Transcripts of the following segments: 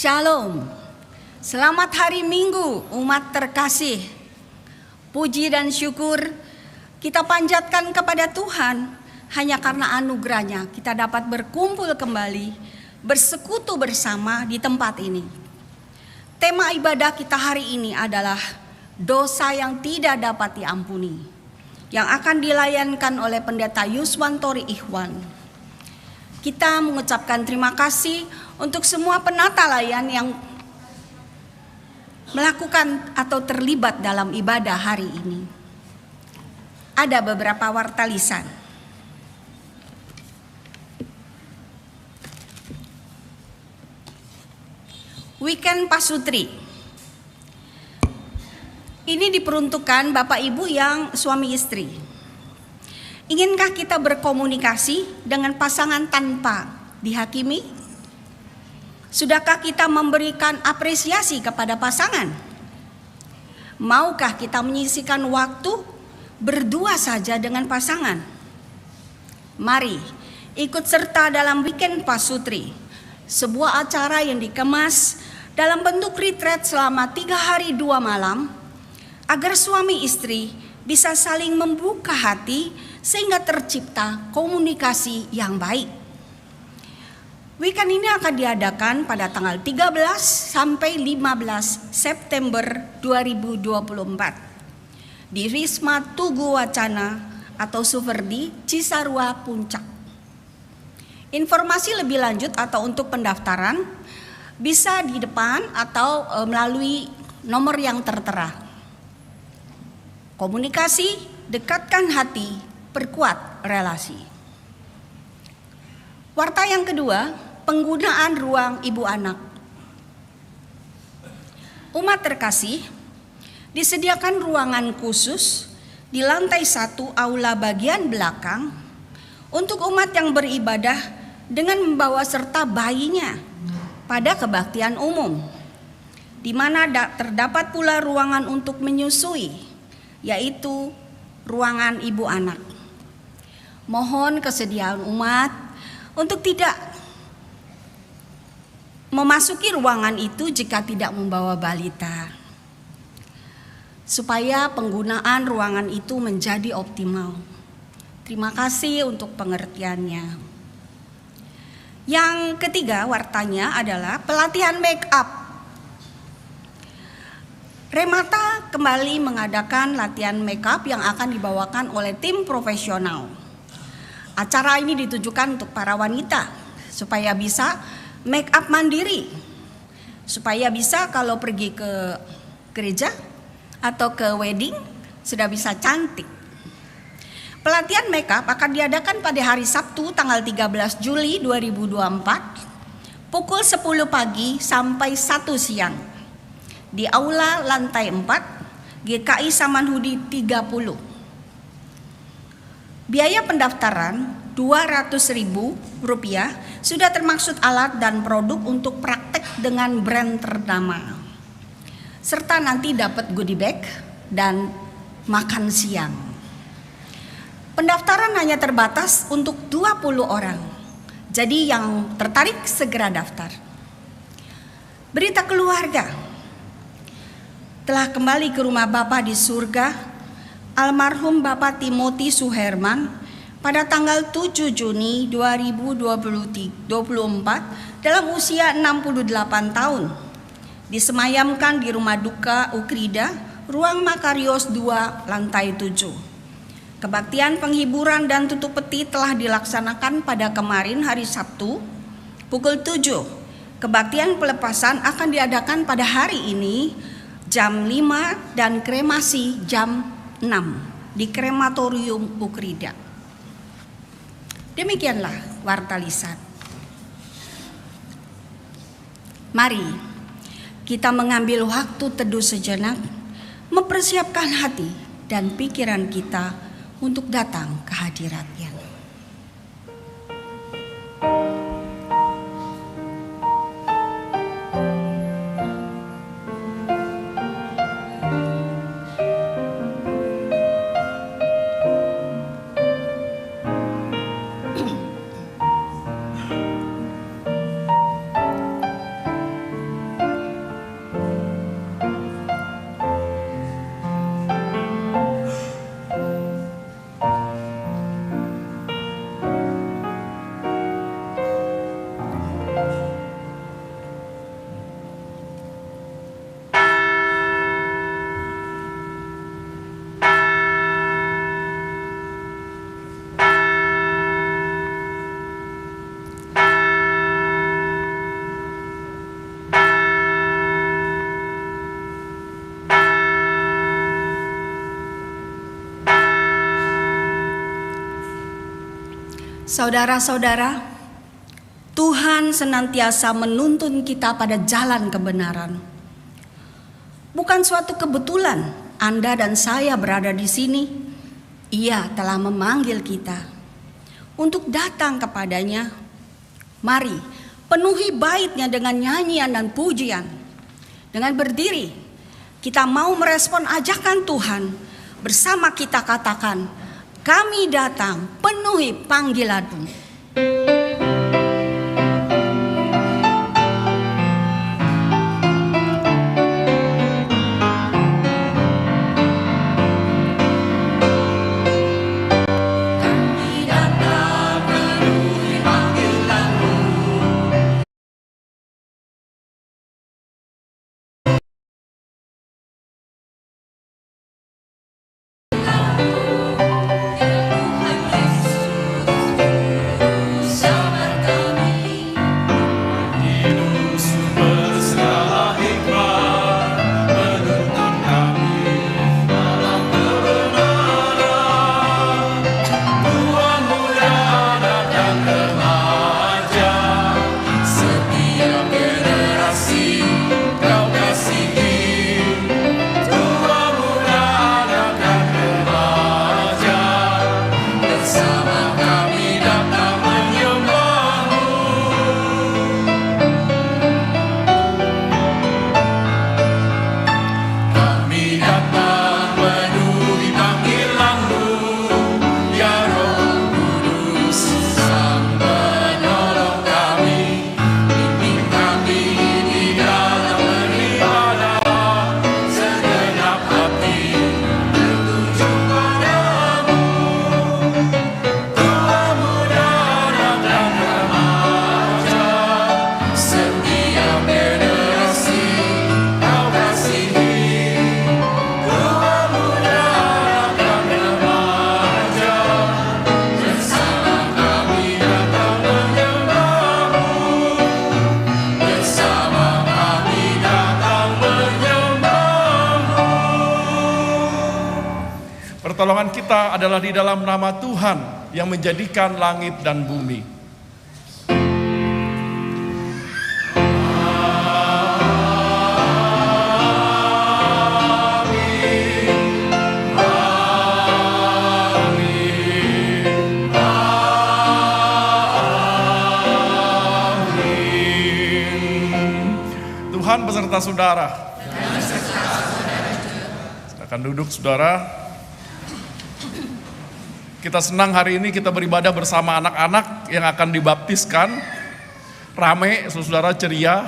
Shalom. Selamat hari Minggu umat terkasih. Puji dan syukur kita panjatkan kepada Tuhan. Hanya karena anugerahnya kita dapat berkumpul kembali, bersekutu bersama di tempat ini. Tema ibadah kita hari ini adalah dosa yang tidak dapat diampuni, yang akan dilayankan oleh Pendeta Yuswantori Ikhwan. Kita mengucapkan terima kasih untuk semua penata layan yang melakukan atau terlibat dalam ibadah hari ini. Ada beberapa warta lisan. Weekend Pasutri. Ini diperuntukkan Bapak Ibu yang suami istri. Inginkah kita berkomunikasi dengan pasangan tanpa dihakimi? Sudahkah kita memberikan apresiasi kepada pasangan? Maukah kita menyisihkan waktu berdua saja dengan pasangan? Mari ikut serta dalam Weekend Pasutri, sebuah acara yang dikemas dalam bentuk retreat selama 3 hari 2 malam, agar suami istri bisa saling membuka hati sehingga tercipta komunikasi yang baik. Weekend ini akan diadakan pada tanggal 13 sampai 15 September 2024 di Wisma Tugu Wacana atau Suverdi, Cisarua, Puncak. Informasi lebih lanjut atau untuk pendaftaran bisa di depan atau melalui nomor yang tertera. Komunikasi, dekatkan hati, perkuat relasi. Warta yang kedua, penggunaan ruang ibu anak. Umat terkasih, disediakan ruangan khusus di lantai 1 aula bagian belakang untuk umat yang beribadah dengan membawa serta bayinya pada kebaktian umum, di mana terdapat pula ruangan untuk menyusui, yaitu ruangan ibu anak. Mohon kesediaan umat untuk tidak memasuki ruangan itu jika tidak membawa balita, supaya penggunaan ruangan itu menjadi optimal. Terima kasih untuk pengertiannya. Yang ketiga wartanya adalah pelatihan make up. Remata kembali mengadakan latihan make up yang akan dibawakan oleh tim profesional. Acara ini ditujukan untuk para wanita supaya bisa make up mandiri, supaya bisa kalau pergi ke gereja atau ke wedding sudah bisa cantik. Pelatihan make up akan diadakan pada hari Sabtu tanggal 13 Juli 2024 pukul 10 pagi sampai 1 siang di aula lantai 4 GKI Samanhudi 30. Biaya pendaftaran Rp200.000 sudah termaksud alat dan produk untuk praktek dengan brand ternama, serta nanti dapat goodie bag dan makan siang. Pendaftaran hanya terbatas untuk 20 orang. Jadi yang tertarik segera daftar. Berita keluarga. Telah kembali ke rumah Bapa di surga almarhum Bapak Timothy Suherman pada tanggal 7 Juni 2024 dalam usia 68 tahun. Disemayamkan di rumah duka Ukrida, ruang Makarios 2, lantai 7. Kebaktian penghiburan dan tutup peti telah dilaksanakan pada kemarin hari Sabtu pukul 7. Kebaktian pelepasan akan diadakan pada hari ini jam 5 dan kremasi jam 6 di krematorium Ukrida. Demikianlah warta lisan. Mari kita mengambil waktu teduh sejenak, mempersiapkan hati dan pikiran kita untuk datang ke hadirat-Nya. Saudara-saudara, Tuhan senantiasa menuntun kita pada jalan kebenaran. Bukan suatu kebetulan Anda dan saya berada di sini. Ia telah memanggil kita untuk datang kepadanya. Mari penuhi baitnya dengan nyanyian dan pujian. Dengan berdiri, kita mau merespon ajakan Tuhan. Bersama kita katakan, kami datang penuhi panggilanmu. Pertolongan kita adalah di dalam nama Tuhan yang menjadikan langit dan bumi. Tuhan beserta saudara. Silakan duduk saudara. Kita senang hari ini kita beribadah bersama anak-anak yang akan dibaptiskan. Rame, saudara, ceria.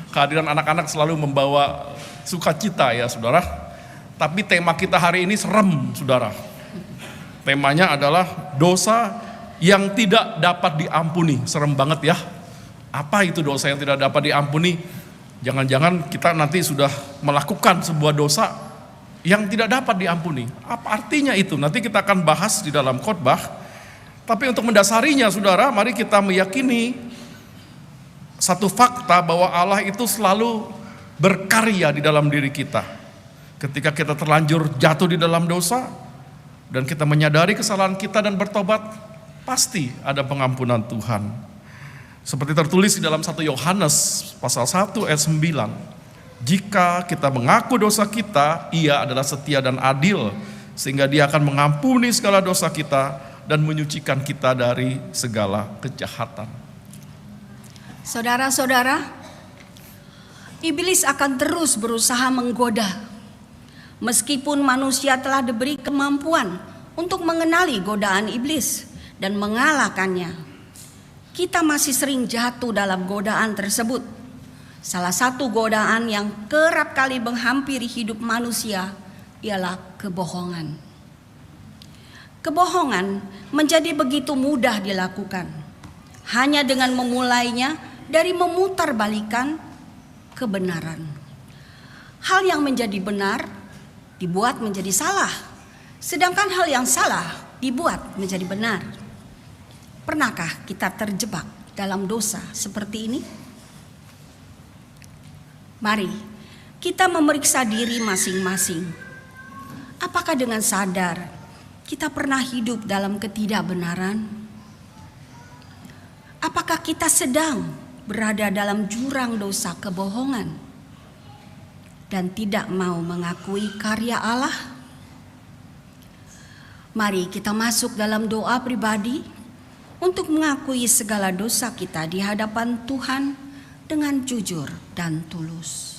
Kehadiran anak-anak selalu membawa sukacita ya saudara. Tapi tema kita hari ini serem saudara. Temanya adalah dosa yang tidak dapat diampuni. Serem banget ya. Apa itu dosa yang tidak dapat diampuni? Jangan-jangan kita nanti sudah melakukan sebuah dosa yang tidak dapat diampuni. Apa artinya itu? Nanti kita akan bahas di dalam khotbah. Tapi untuk mendasarinya saudara, mari kita meyakini satu fakta bahwa Allah itu selalu berkarya di dalam diri kita. Ketika kita terlanjur jatuh di dalam dosa dan kita menyadari kesalahan kita dan bertobat, pasti ada pengampunan Tuhan. Seperti tertulis di dalam 1 Yohanes pasal 1 ayat 9. Jika kita mengaku dosa kita, Ia adalah setia dan adil, sehingga Dia akan mengampuni segala dosa kita dan menyucikan kita dari segala kejahatan. Saudara-saudara, iblis akan terus berusaha menggoda. Meskipun manusia telah diberi kemampuan untuk mengenali godaan iblis dan mengalahkannya, kita masih sering jatuh dalam godaan tersebut. Salah satu godaan yang kerap kali menghampiri hidup manusia ialah kebohongan. Kebohongan menjadi begitu mudah dilakukan, hanya dengan memulainya dari memutarbalikkan kebenaran. Hal yang menjadi benar dibuat menjadi salah, sedangkan hal yang salah dibuat menjadi benar. Pernahkah kita terjebak dalam dosa seperti ini? Mari kita memeriksa diri masing-masing. Apakah dengan sadar kita pernah hidup dalam ketidakbenaran? apakah kita sedang berada dalam jurang dosa kebohongan dan tidak mau mengakui karya Allah? Mari kita masuk dalam doa pribadi untuk mengakui segala dosa kita di hadapan Tuhan dengan jujur dan tulus.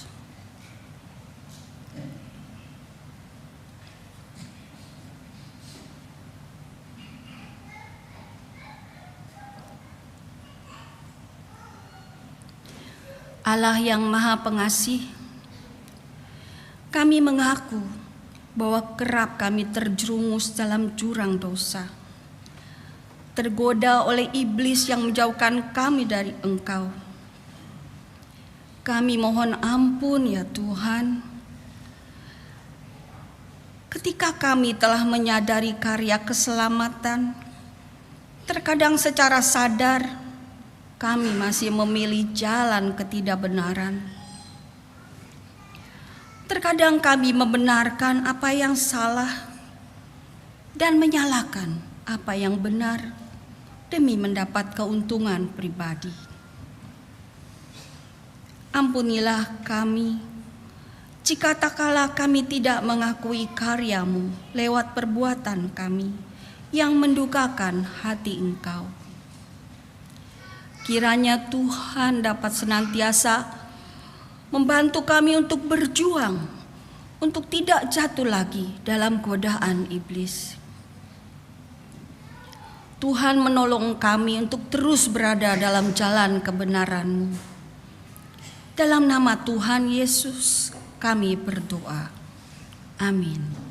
Allah yang Maha Pengasih, kami mengaku bahwa kerap kami terjerumus dalam jurang dosa, tergoda oleh iblis yang menjauhkan kami dari Engkau. Kami mohon ampun ya Tuhan, ketika kami telah menyadari karya keselamatan, terkadang secara sadar kami masih memilih jalan ketidakbenaran. Terkadang kami membenarkan apa yang salah dan menyalahkan apa yang benar demi mendapat keuntungan pribadi. Ampunilah kami jika tak kala kami tidak mengakui karya-Mu lewat perbuatan kami yang mendukakan hati Engkau. Kiranya Tuhan dapat senantiasa membantu kami untuk berjuang, untuk tidak jatuh lagi dalam godaan iblis. Tuhan menolong kami untuk terus berada dalam jalan kebenaran-Mu. Dalam nama Tuhan Yesus kami berdoa. Amin.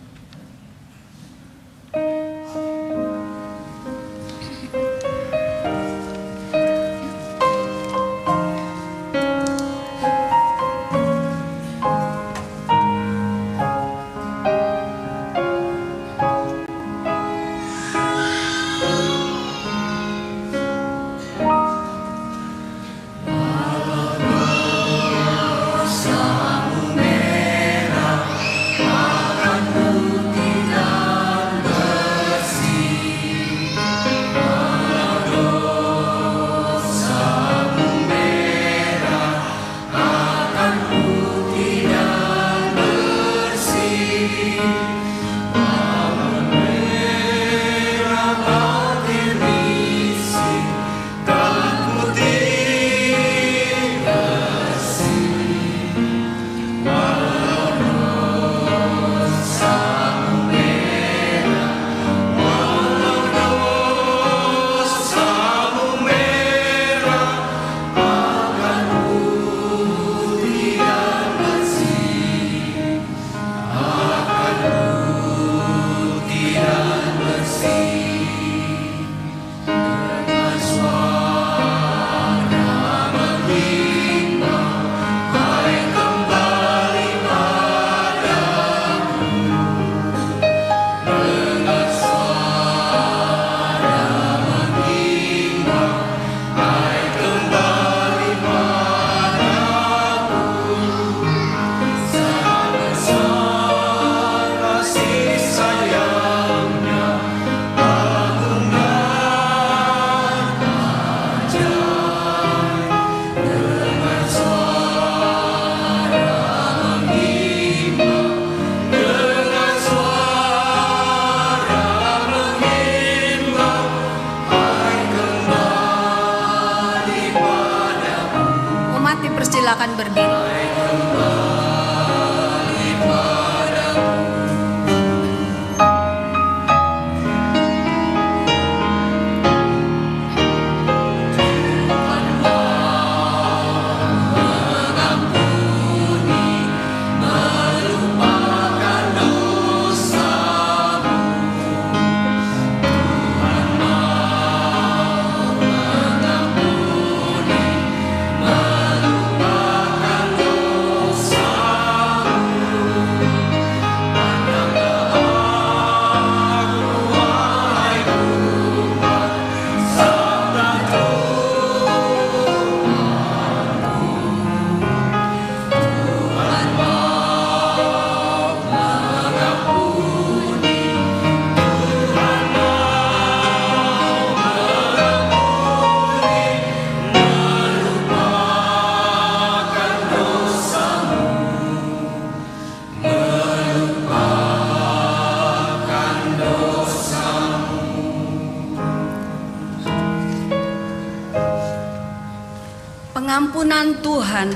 Ampunan Tuhan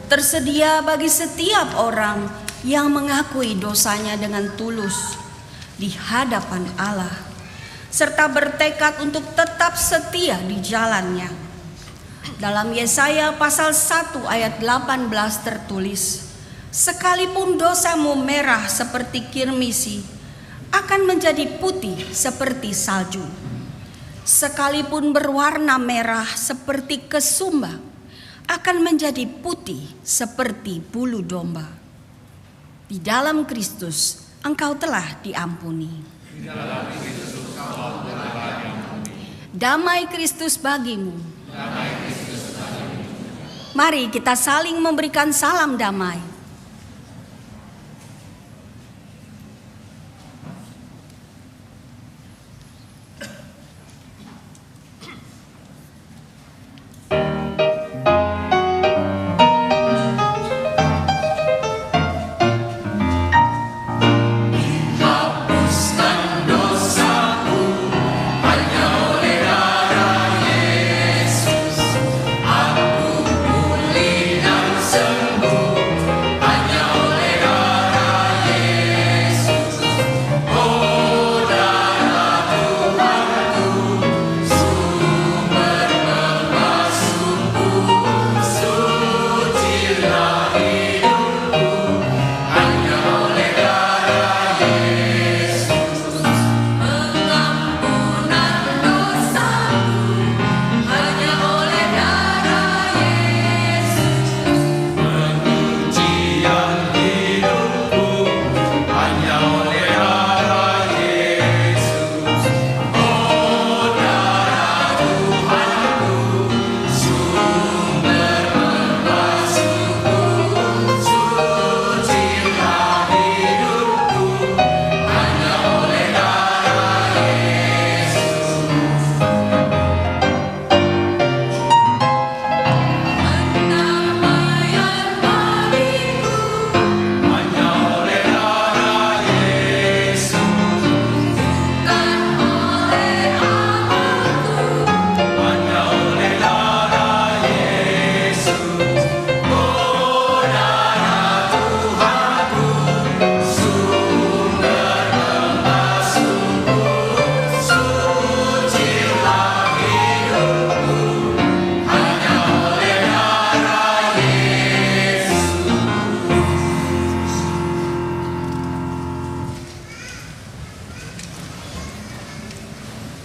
tersedia bagi setiap orang yang mengakui dosanya dengan tulus di hadapan Allah, serta bertekad untuk tetap setia di jalannya. Dalam Yesaya pasal 1 ayat 18 tertulis, "Sekalipun dosamu merah seperti kirmisi, akan menjadi putih seperti salju. Sekalipun berwarna merah seperti kesumba, akan menjadi putih seperti bulu domba." Di dalam Kristus engkau telah diampuni. Damai Kristus bagimu. Mari kita saling memberikan salam damai.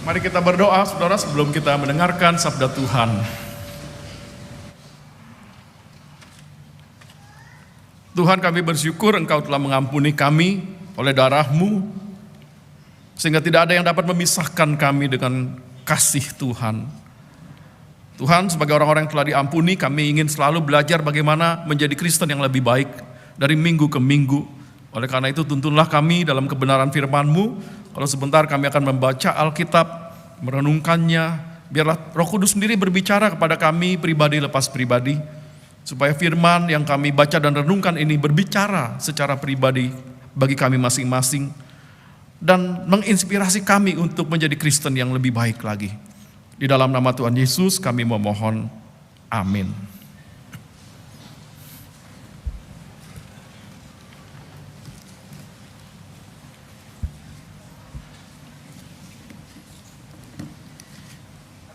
Mari kita berdoa, saudara, sebelum kita mendengarkan sabda Tuhan. Tuhan, kami bersyukur Engkau telah mengampuni kami oleh darah-Mu, sehingga tidak ada yang dapat memisahkan kami dengan kasih Tuhan. Tuhan, sebagai orang-orang yang telah diampuni, kami ingin selalu belajar bagaimana menjadi Kristen yang lebih baik dari minggu ke minggu. Oleh karena itu, tuntunlah kami dalam kebenaran firman-Mu. Kalau sebentar kami akan membaca Alkitab, merenungkannya, biarlah Roh Kudus sendiri berbicara kepada kami pribadi lepas pribadi, supaya firman yang kami baca dan renungkan ini berbicara secara pribadi bagi kami masing-masing, dan menginspirasi kami untuk menjadi Kristen yang lebih baik lagi. Di dalam nama Tuhan Yesus kami memohon, amin.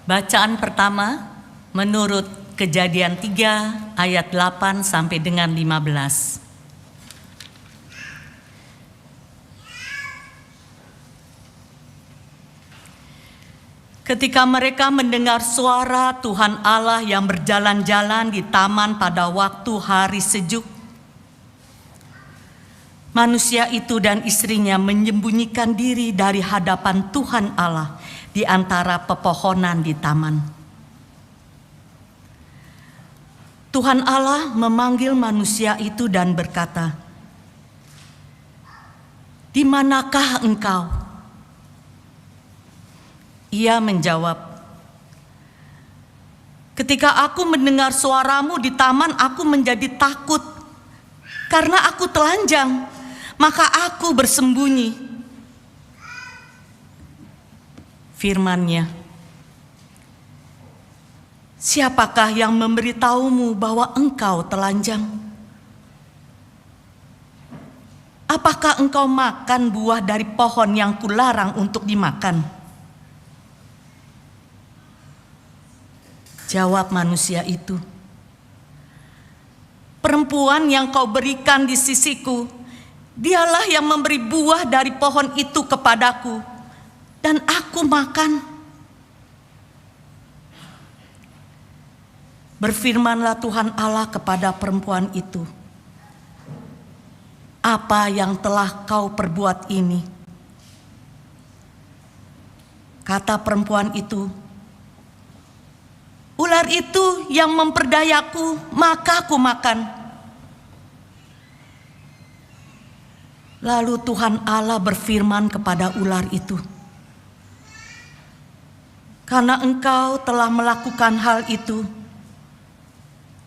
Bacaan pertama menurut Kejadian 3 ayat 8 sampai dengan 15. Ketika mereka mendengar suara Tuhan Allah yang berjalan-jalan di taman pada waktu hari sejuk, manusia itu dan istrinya menyembunyikan diri dari hadapan Tuhan Allah di antara pepohonan di taman. Tuhan Allah memanggil manusia itu dan berkata, "Di manakah engkau?" Ia menjawab, "Ketika aku mendengar suaramu di taman, aku menjadi takut karena aku telanjang, maka aku bersembunyi." Firman-Nya, Siapakah yang memberitahumu bahwa engkau telanjang? Apakah engkau makan buah dari pohon yang kularang untuk dimakan? Jawab manusia itu, perempuan yang kau berikan di sisiku, dialah yang memberi buah dari pohon itu kepadaku, dan aku makan. Berfirmanlah Tuhan Allah kepada perempuan itu, apa yang telah kau perbuat ini? Kata perempuan itu, ular itu yang memperdayaku, maka aku makan. Lalu Tuhan Allah berfirman kepada ular itu, karena engkau telah melakukan hal itu,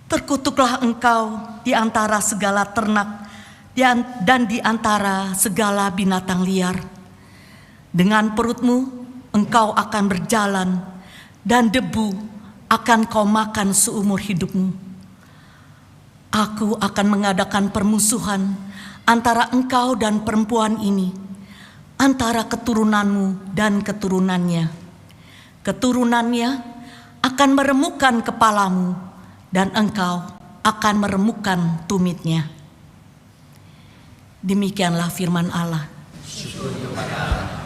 terkutuklah engkau di antara segala ternak dan di antara segala binatang liar. Dengan perutmu engkau akan berjalan, dan debu akan kau makan seumur hidupmu. Aku akan mengadakan permusuhan antara engkau dan perempuan ini, antara keturunanmu dan keturunannya. Keturunannya akan meremukkan kepalamu, dan engkau akan meremukkan tumitnya. Demikianlah firman Allah. Syukur kepada Allah.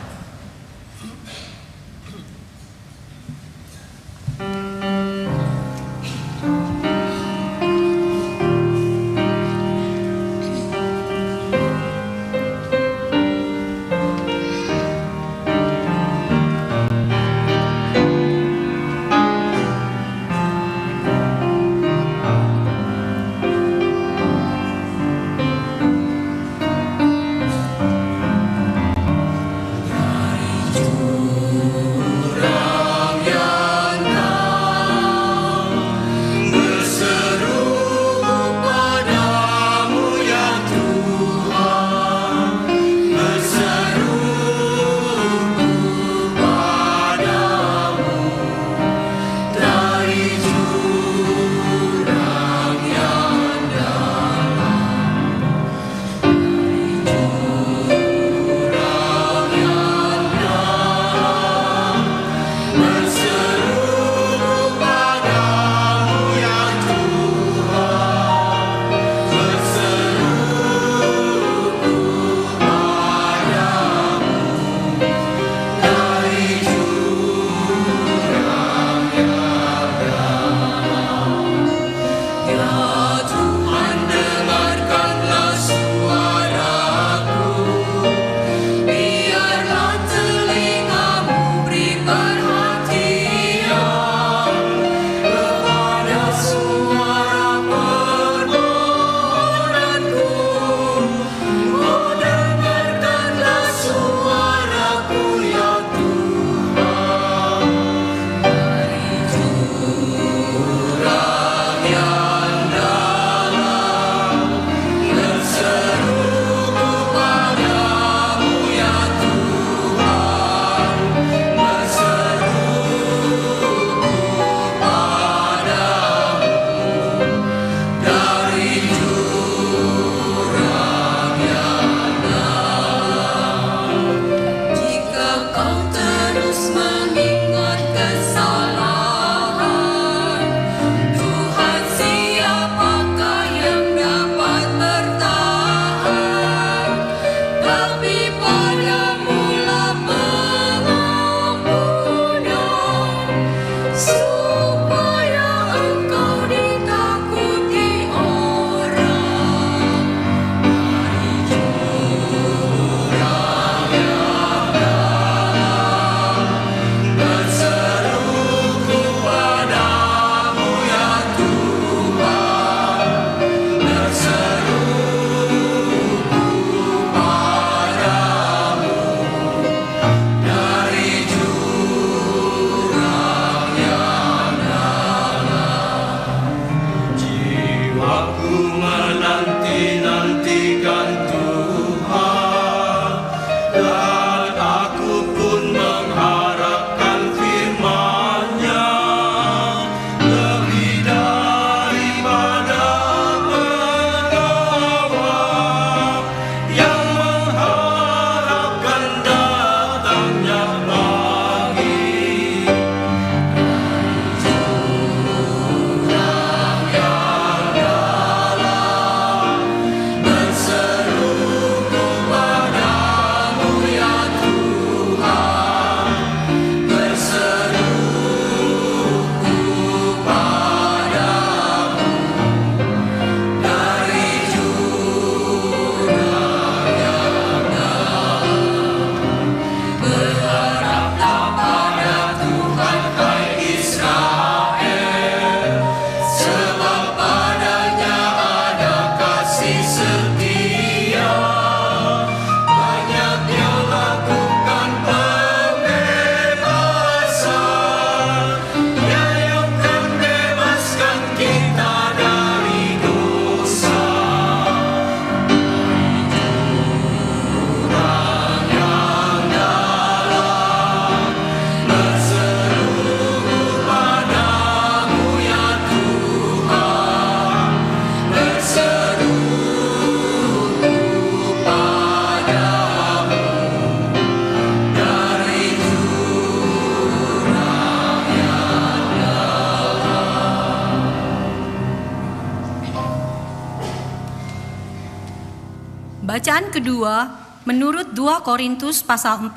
Bacaan kedua menurut 2 Korintus pasal 4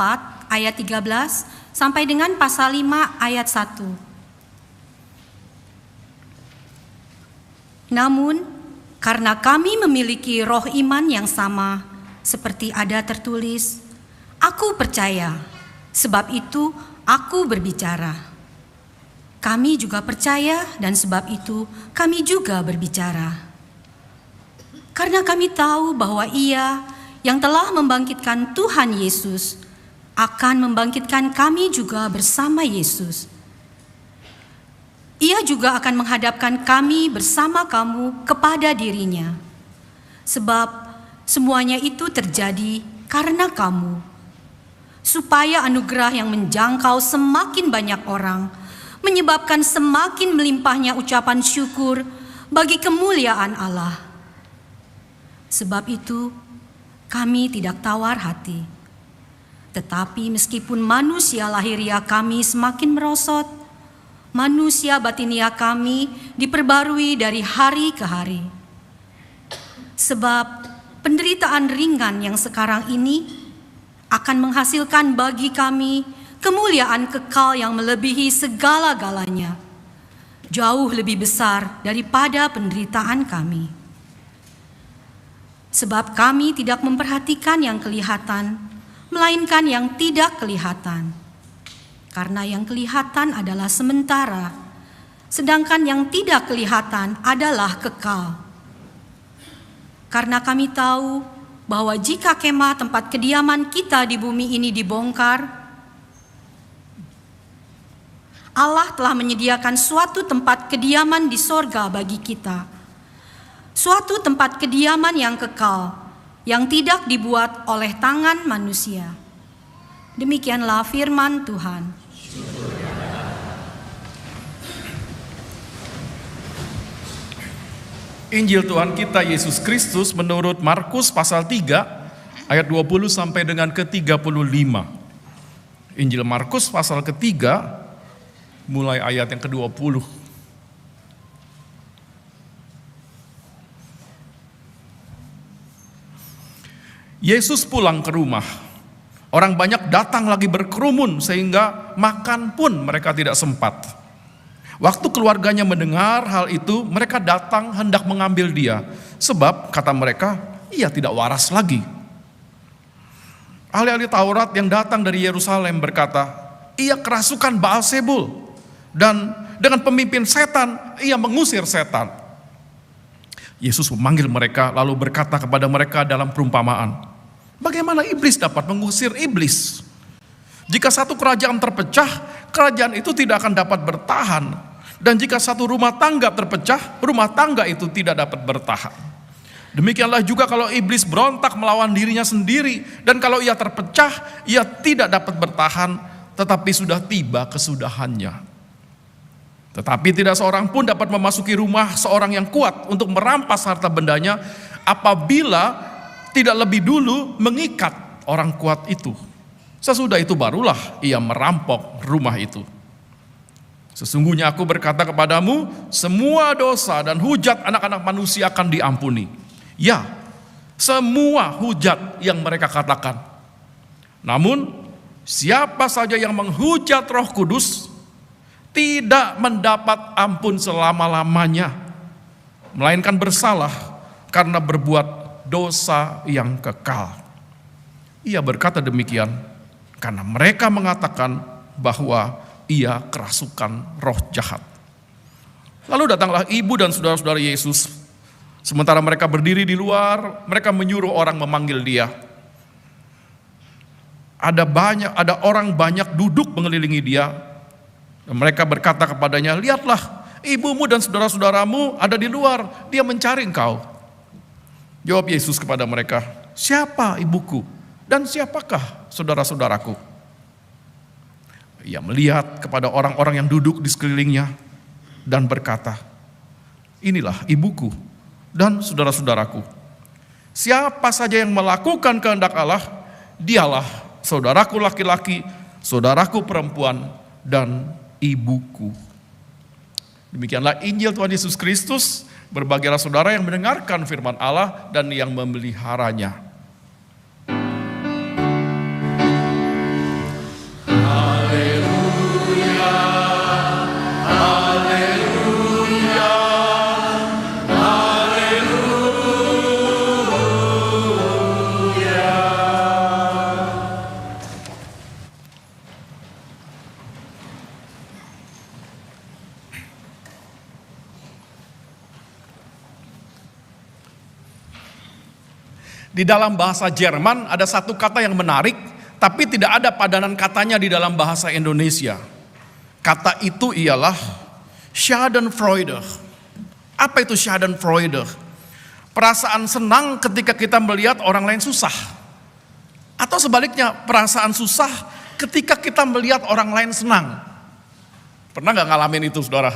ayat 13 sampai dengan pasal 5 ayat 1. Namun, karena kami memiliki roh iman yang sama, seperti ada tertulis, "Aku percaya, sebab itu aku berbicara." Kami juga percaya dan sebab itu kami juga berbicara. Karena kami tahu bahwa Ia yang telah membangkitkan Tuhan Yesus akan membangkitkan kami juga bersama Yesus. Ia juga akan menghadapkan kami bersama kamu kepada dirinya. Sebab semuanya itu terjadi karena kamu, supaya anugerah yang menjangkau semakin banyak orang, menyebabkan semakin melimpahnya ucapan syukur bagi kemuliaan Allah. Sebab itu, kami tidak tawar hati. Tetapi meskipun manusia lahiria kami semakin merosot, manusia batinia kami diperbarui dari hari ke hari. Sebab penderitaan ringan yang sekarang ini akan menghasilkan bagi kami kemuliaan kekal yang melebihi segala-galanya, jauh lebih besar daripada penderitaan kami. Sebab kami tidak memperhatikan yang kelihatan, melainkan yang tidak kelihatan. Karena yang kelihatan adalah sementara, sedangkan yang tidak kelihatan adalah kekal. Karena kami tahu bahwa jika kemah tempat kediaman kita di bumi ini dibongkar, Allah telah menyediakan suatu tempat kediaman di sorga bagi kita. Suatu tempat kediaman yang kekal, yang tidak dibuat oleh tangan manusia. Demikianlah firman Tuhan. Injil Tuhan kita Yesus Kristus menurut Markus pasal 3 ayat 20 sampai dengan ke-35. Injil Markus pasal ketiga mulai ayat yang ke-20. Yesus pulang ke rumah. Orang banyak datang lagi berkerumun sehingga makan pun mereka tidak sempat. Waktu keluarganya mendengar hal itu, mereka datang hendak mengambil dia. Sebab kata mereka, ia tidak waras lagi. Ahli-ahli Taurat yang datang dari Yerusalem berkata, ia kerasukan Baalzebul. Dan dengan pemimpin setan, ia mengusir setan. Yesus memanggil mereka lalu berkata kepada mereka dalam perumpamaan, bagaimana iblis dapat mengusir iblis? Jika satu kerajaan terpecah, kerajaan itu tidak akan dapat bertahan. Dan jika satu rumah tangga terpecah, rumah tangga itu tidak dapat bertahan. Demikianlah juga kalau iblis berontak melawan dirinya sendiri, dan kalau ia terpecah, ia tidak dapat bertahan, tetapi sudah tiba kesudahannya. Tetapi tidak seorang pun dapat memasuki rumah seorang yang kuat untuk merampas harta bendanya, apabila tidak lebih dulu mengikat orang kuat itu. Sesudah itu barulah ia merampok rumah itu. Sesungguhnya aku berkata kepadamu, semua dosa dan hujat anak-anak manusia akan diampuni. Ya, semua hujat yang mereka katakan. Namun, siapa saja yang menghujat Roh Kudus, tidak mendapat ampun selama-lamanya, melainkan bersalah karena berbuat dosa yang kekal. Ia berkata demikian karena mereka mengatakan bahwa ia kerasukan roh jahat. Lalu datanglah ibu dan saudara-saudara Yesus. Sementara mereka berdiri di luar, mereka menyuruh orang memanggil dia. Ada orang banyak duduk mengelilingi dia. Dan mereka berkata kepadanya, lihatlah, ibumu dan saudara-saudaramu ada di luar, dia mencari engkau. Jawab Yesus kepada mereka, siapa ibuku dan siapakah saudara-saudaraku? Ia melihat kepada orang-orang yang duduk di sekelilingnya dan berkata, inilah ibuku dan saudara-saudaraku. Siapa saja yang melakukan kehendak Allah, dialah saudaraku laki-laki, saudaraku perempuan, dan ibuku. Demikianlah Injil Tuhan Yesus Kristus. Berbahagialah saudara yang mendengarkan firman Allah dan yang memeliharanya. Di dalam bahasa Jerman ada satu kata yang menarik, tapi tidak ada padanan katanya di dalam bahasa Indonesia. Kata itu ialah Schadenfreude. Apa itu Schadenfreude? Perasaan senang ketika kita melihat orang lain susah. Atau sebaliknya, perasaan susah ketika kita melihat orang lain senang. Pernah gak ngalamin itu, saudara?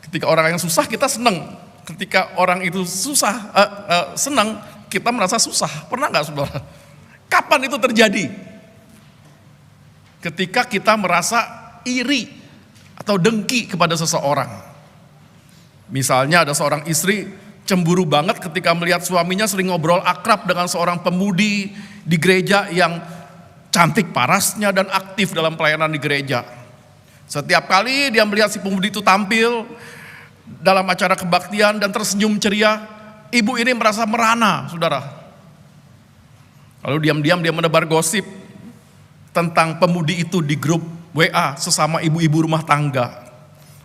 Ketika orang yang susah kita senang. Ketika orang itu susah, senang, kita merasa susah. Pernah gak, saudara? Kapan itu terjadi? Ketika kita merasa iri atau dengki kepada seseorang. Misalnya ada seorang istri cemburu banget ketika melihat suaminya sering ngobrol akrab dengan seorang pemudi di gereja yang cantik parasnya dan aktif dalam pelayanan di gereja. Setiap kali dia melihat si pemudi itu tampil dalam acara kebaktian dan tersenyum ceria, ibu ini merasa merana, saudara. Lalu diam-diam dia menebar gosip tentang pemudi itu di grup WA sesama ibu-ibu rumah tangga.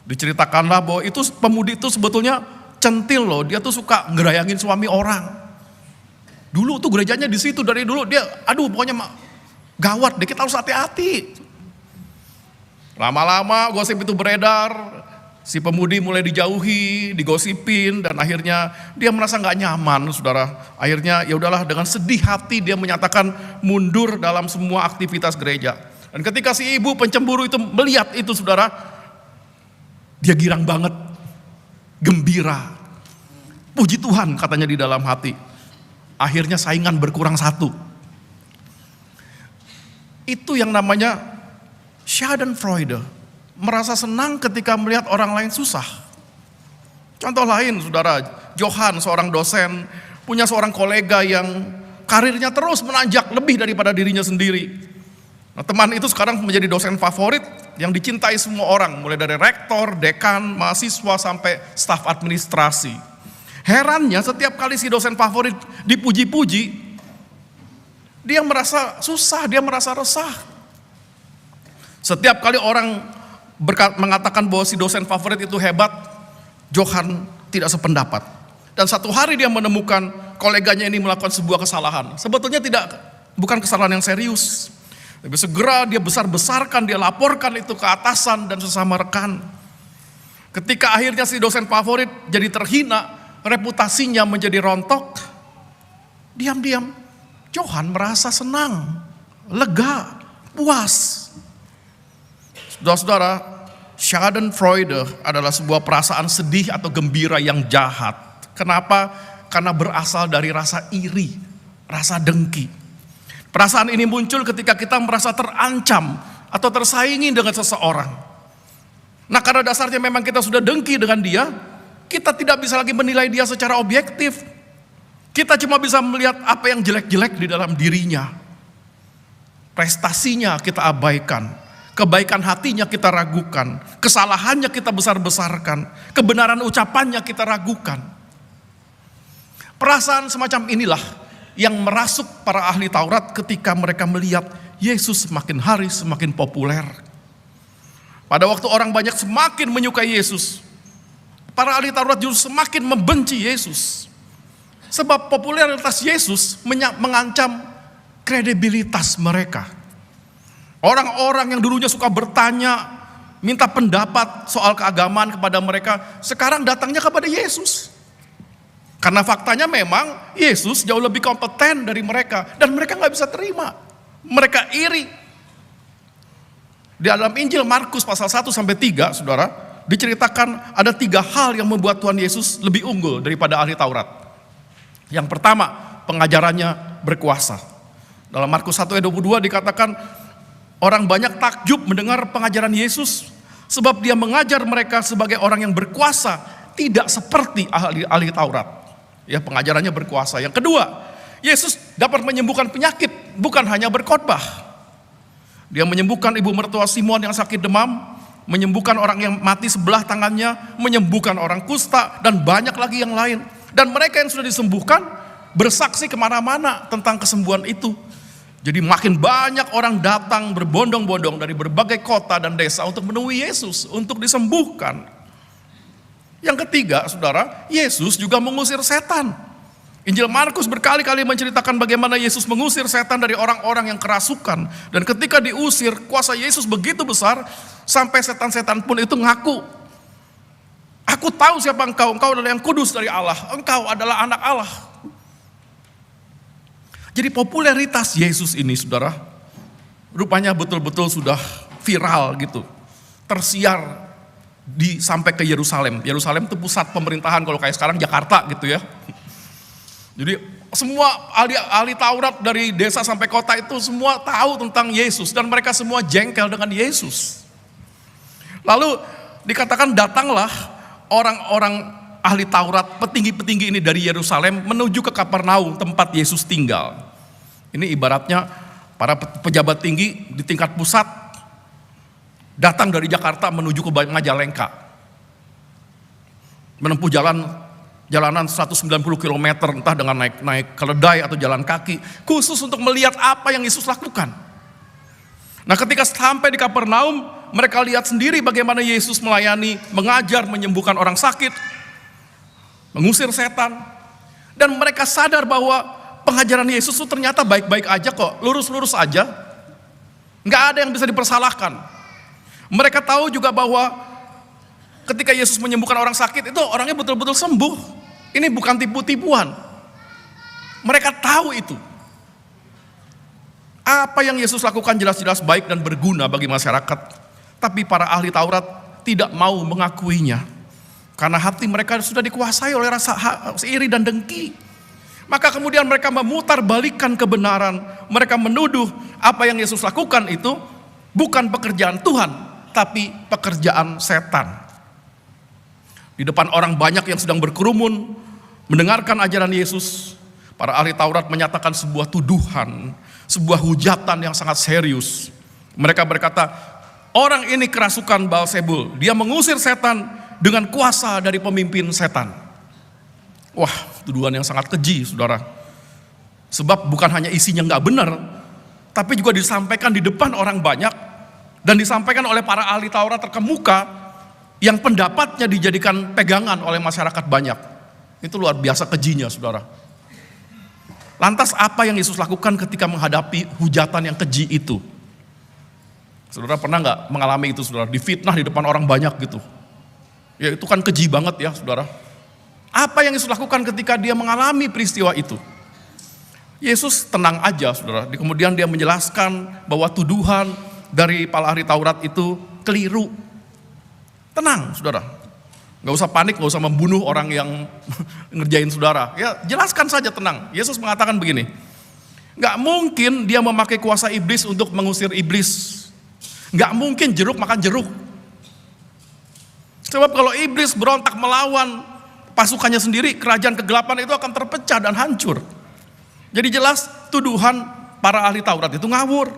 Diceritakanlah bahwa itu pemudi itu sebetulnya centil loh, dia tuh suka ngerayangin suami orang. Dulu tuh gerejanya di situ dari dulu dia, pokoknya gawat deh, kita harus hati-hati. Lama-lama gosip itu beredar, si pemudi mulai dijauhi, digosipin, dan akhirnya dia merasa nggak nyaman, saudara. Akhirnya ya udahlah, dengan sedih hati dia menyatakan mundur dalam semua aktivitas gereja. Dan ketika si ibu pencemburu itu melihat itu, saudara, dia girang banget. Gembira, puji Tuhan katanya di dalam hati. Akhirnya saingan berkurang satu. Itu yang namanya Schadenfreude. Merasa senang ketika melihat orang lain susah. Contoh lain, saudara, Johan seorang dosen punya seorang kolega yang karirnya terus menanjak lebih daripada dirinya sendiri. Nah, teman itu sekarang menjadi dosen favorit yang dicintai semua orang, mulai dari rektor, dekan, mahasiswa, sampai staf administrasi. Herannya setiap kali si dosen favorit dipuji-puji, dia merasa susah, dia merasa resah. Setiap kali orang mengatakan bahwa si dosen favorit itu hebat, Johan tidak sependapat. Dan satu hari dia menemukan koleganya ini melakukan sebuah kesalahan. Sebetulnya bukan kesalahan yang serius. Tapi segera dia besar-besarkan, dia laporkan itu ke atasan dan sesama rekan. Ketika akhirnya si dosen favorit jadi terhina, reputasinya menjadi rontok, diam-diam Johan merasa senang, lega, puas. Saudara-saudara, Schadenfreude adalah sebuah perasaan sedih atau gembira yang jahat. Kenapa? Karena berasal dari rasa iri, rasa dengki. Perasaan ini muncul ketika kita merasa terancam atau tersaingi dengan seseorang. Nah, karena dasarnya memang kita sudah dengki dengan dia, kita tidak bisa lagi menilai dia secara objektif. Kita cuma bisa melihat apa yang jelek-jelek di dalam dirinya. Prestasinya kita abaikan, kebaikan hatinya kita ragukan, kesalahannya kita besar-besarkan, kebenaran ucapannya kita ragukan. Perasaan semacam inilah yang merasuk para ahli Taurat ketika mereka melihat Yesus semakin hari semakin populer. Pada waktu orang banyak semakin menyukai Yesus, para ahli Taurat justru semakin membenci Yesus. Sebab popularitas Yesus mengancam kredibilitas mereka. Orang-orang yang dulunya suka bertanya, minta pendapat soal keagamaan kepada mereka, sekarang datangnya kepada Yesus. Karena faktanya memang Yesus jauh lebih kompeten dari mereka. Dan mereka gak bisa terima. Mereka iri. Di dalam Injil Markus pasal 1-3, saudara, diceritakan ada 3 hal yang membuat Tuhan Yesus lebih unggul daripada ahli Taurat. Yang pertama, pengajarannya berkuasa. Dalam Markus 1:22 dikatakan, orang banyak takjub mendengar pengajaran Yesus, sebab dia mengajar mereka sebagai orang yang berkuasa, tidak seperti ahli Taurat. Ya, pengajarannya berkuasa. Yang kedua, Yesus dapat menyembuhkan penyakit, bukan hanya berkhotbah. Dia menyembuhkan ibu mertua Simon yang sakit demam, menyembuhkan orang yang mati sebelah tangannya, menyembuhkan orang kusta, dan banyak lagi yang lain. Dan mereka yang sudah disembuhkan bersaksi kemana-mana tentang kesembuhan itu. Jadi makin banyak orang datang berbondong-bondong dari berbagai kota dan desa untuk menemui Yesus, untuk disembuhkan. Yang ketiga, saudara, Yesus juga mengusir setan. Injil Markus berkali-kali menceritakan bagaimana Yesus mengusir setan dari orang-orang yang kerasukan. Dan ketika diusir, kuasa Yesus begitu besar, sampai setan-setan pun itu ngaku, "Aku tahu siapa engkau adalah yang kudus dari Allah, engkau adalah anak Allah." Jadi popularitas Yesus ini, saudara, rupanya betul-betul sudah viral gitu, tersiar sampai ke Yerusalem. Yerusalem itu pusat pemerintahan, kalau kayak sekarang Jakarta gitu ya. Jadi semua ahli Taurat dari desa sampai kota itu semua tahu tentang Yesus, dan mereka semua jengkel dengan Yesus. Lalu dikatakan datanglah orang-orang ahli Taurat, petinggi-petinggi ini dari Yerusalem menuju ke Kapernaum, tempat Yesus tinggal. Ini ibaratnya para pejabat tinggi di tingkat pusat datang dari Jakarta menuju ke Majalengka, menempuh jalanan 190 km, entah dengan naik keledai atau jalan kaki, khusus untuk melihat apa yang Yesus lakukan. Nah, ketika sampai di Kapernaum, mereka lihat sendiri bagaimana Yesus melayani, mengajar, menyembuhkan orang sakit, mengusir setan, dan mereka sadar bahwa pengajaran Yesus itu ternyata baik-baik aja kok, lurus-lurus aja, nggak ada yang bisa dipersalahkan. Mereka tahu juga bahwa ketika Yesus menyembuhkan orang sakit, itu orangnya betul-betul sembuh. Ini bukan tipu-tipuan. Mereka tahu itu. Apa yang Yesus lakukan jelas-jelas baik dan berguna bagi masyarakat. Tapi para ahli Taurat tidak mau mengakuinya. Karena hati mereka sudah dikuasai oleh rasa iri dan dengki. Maka kemudian mereka memutar balikan kebenaran. Mereka menuduh apa yang Yesus lakukan itu bukan pekerjaan Tuhan, tapi pekerjaan setan. Di depan orang banyak yang sedang berkerumun mendengarkan ajaran Yesus, para ahli Taurat menyatakan sebuah tuduhan, sebuah hujatan yang sangat serius. Mereka berkata, "Orang ini kerasukan Beelzebul, dia mengusir setan dengan kuasa dari pemimpin setan." Wah, tuduhan yang sangat keji, saudara. Sebab bukan hanya isinya nggak benar, tapi juga disampaikan di depan orang banyak, dan disampaikan oleh para ahli Taurat terkemuka, yang pendapatnya dijadikan pegangan oleh masyarakat banyak. Itu luar biasa kejinya, saudara. Lantas apa yang Yesus lakukan ketika menghadapi hujatan yang keji itu? Saudara pernah nggak mengalami itu, saudara? Difitnah di depan orang banyak gitu. Ya itu kan keji banget ya, saudara. Apa yang Yesus lakukan ketika dia mengalami peristiwa itu? Yesus tenang aja, saudara. Kemudian dia menjelaskan bahwa tuduhan dari para ahli Taurat itu keliru. Tenang, saudara. Gak usah panik, gak usah membunuh orang yang ngerjain saudara. Ya, jelaskan saja tenang. Yesus mengatakan begini, gak mungkin dia memakai kuasa iblis untuk mengusir iblis. Gak mungkin jeruk makan jeruk. Sebab kalau iblis berontak melawan pasukannya sendiri, kerajaan kegelapan itu akan terpecah dan hancur. Jadi jelas tuduhan para ahli Taurat itu ngawur.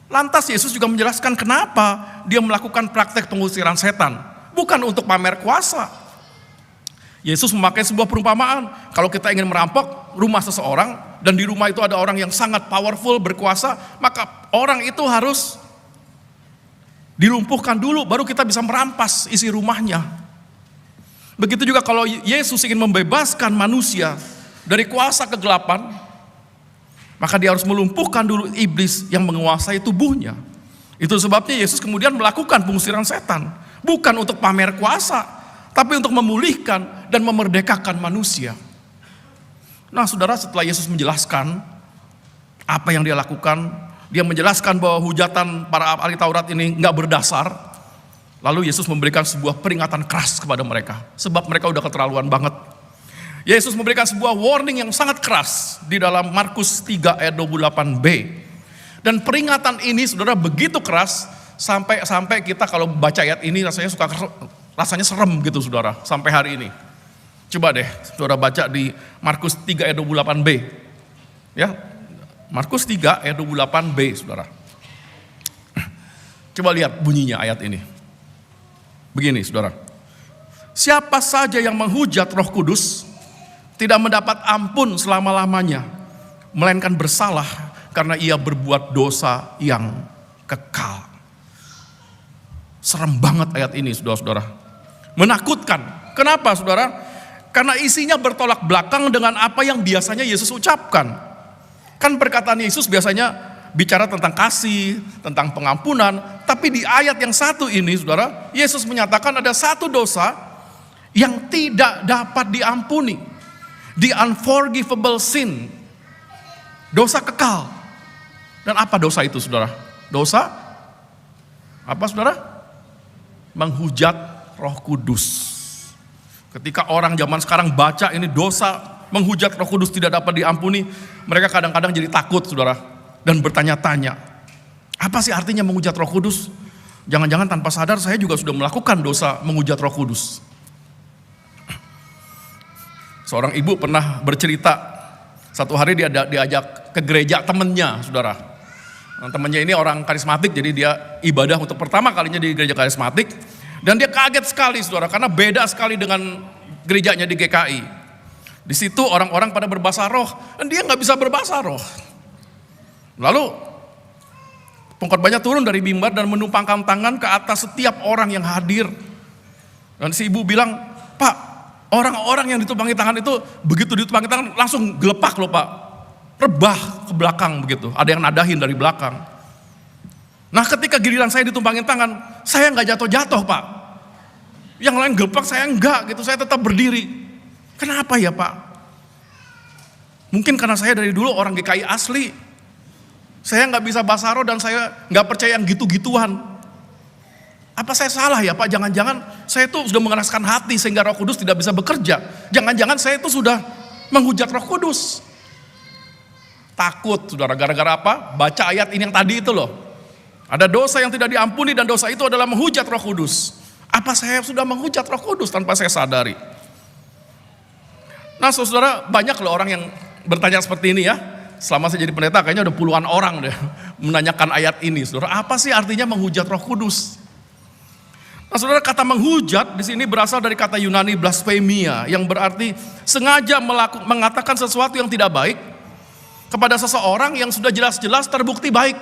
Lantas Yesus juga menjelaskan kenapa dia melakukan praktek pengusiran setan. Bukan untuk pamer kuasa. Yesus memakai sebuah perumpamaan. Kalau kita ingin merampok rumah seseorang, dan di rumah itu ada orang yang sangat powerful, berkuasa, maka orang itu harus dilumpuhkan dulu, baru kita bisa merampas isi rumahnya. Begitu juga kalau Yesus ingin membebaskan manusia dari kuasa kegelapan, maka dia harus melumpuhkan dulu iblis yang menguasai tubuhnya. Itu sebabnya Yesus kemudian melakukan pengusiran setan. Bukan untuk pamer kuasa, tapi untuk memulihkan dan memerdekakan manusia. Nah, saudara, setelah Yesus menjelaskan apa yang dia lakukan, dia menjelaskan bahwa hujatan para ahli Taurat ini nggak berdasar. Lalu Yesus memberikan sebuah peringatan keras kepada mereka, sebab mereka udah keterlaluan banget. Yesus memberikan sebuah warning yang sangat keras di dalam Markus 3 ayat 28b. Dan peringatan ini, saudara, begitu keras sampai kita kalau baca ayat ini rasanya serem gitu, saudara, sampai hari ini. Coba deh saudara baca di Markus 3 ayat 28b. Ya, Markus 3 ayat 28b, saudara. Coba lihat bunyinya ayat ini. Begini, saudara. Siapa saja yang menghujat Roh Kudus tidak mendapat ampun selama-lamanya, melainkan bersalah karena ia berbuat dosa yang kekal. Serem banget ayat ini, saudara-saudara. Menakutkan. Kenapa, saudara? Karena isinya bertolak belakang dengan apa yang biasanya Yesus ucapkan. Kan perkataan Yesus biasanya bicara tentang kasih, tentang pengampunan. Tapi di ayat yang satu ini, saudara, Yesus menyatakan ada satu dosa yang tidak dapat diampuni. The unforgivable sin. Dosa kekal. Dan apa dosa itu, saudara? Dosa apa, saudara? Menghujat Roh Kudus. Ketika orang zaman sekarang baca ini dosa menghujat Roh Kudus tidak dapat diampuni, mereka kadang-kadang jadi takut, saudara, dan bertanya-tanya, apa sih artinya menghujat Roh Kudus? Jangan-jangan tanpa sadar saya juga sudah melakukan dosa menghujat Roh Kudus. Seorang ibu pernah bercerita, satu hari dia diajak ke gereja temennya, saudara. Temennya ini orang karismatik, jadi dia ibadah untuk pertama kalinya di gereja karismatik. Dan dia kaget sekali, saudara, karena beda sekali dengan gerejanya di GKI. Di situ orang-orang pada berbahasa roh, dan dia nggak bisa berbahasa roh. Lalu pengkhotbahnya turun dari mimbar dan menumpangkan tangan ke atas setiap orang yang hadir. Dan si ibu bilang, Pak, orang-orang yang ditumpangi tangan itu begitu ditumpangi tangan langsung gelepak loh Pak, rebah ke belakang begitu. Ada yang nadahin dari belakang. Nah ketika giliran saya ditumpangin tangan, saya nggak jatuh-jatuh Pak. Yang lain gelepak, saya enggak gitu, saya tetap berdiri. Kenapa ya Pak? Mungkin karena saya dari dulu orang GKI asli. Saya nggak bisa bahasa roh dan saya nggak percaya yang gitu-gituan. Apa saya salah ya Pak? Jangan-jangan saya itu sudah mengeraskan hati sehingga Roh Kudus tidak bisa bekerja. Jangan-jangan saya itu sudah menghujat Roh Kudus. Takut, saudara, gara-gara apa? Baca ayat ini yang tadi itu loh. Ada dosa yang tidak diampuni dan dosa itu adalah menghujat Roh Kudus. Apa saya sudah menghujat Roh Kudus tanpa saya sadari? Nah saudara, banyak loh orang yang bertanya seperti ini ya. Selama saya jadi pendeta kayaknya udah puluhan orang deh menanyakan ayat ini. Saudara, apa sih artinya menghujat Roh Kudus? Nah saudara, kata menghujat di sini berasal dari kata Yunani blasphemia, yang berarti sengaja mengatakan sesuatu yang tidak baik kepada seseorang yang sudah jelas-jelas terbukti baik.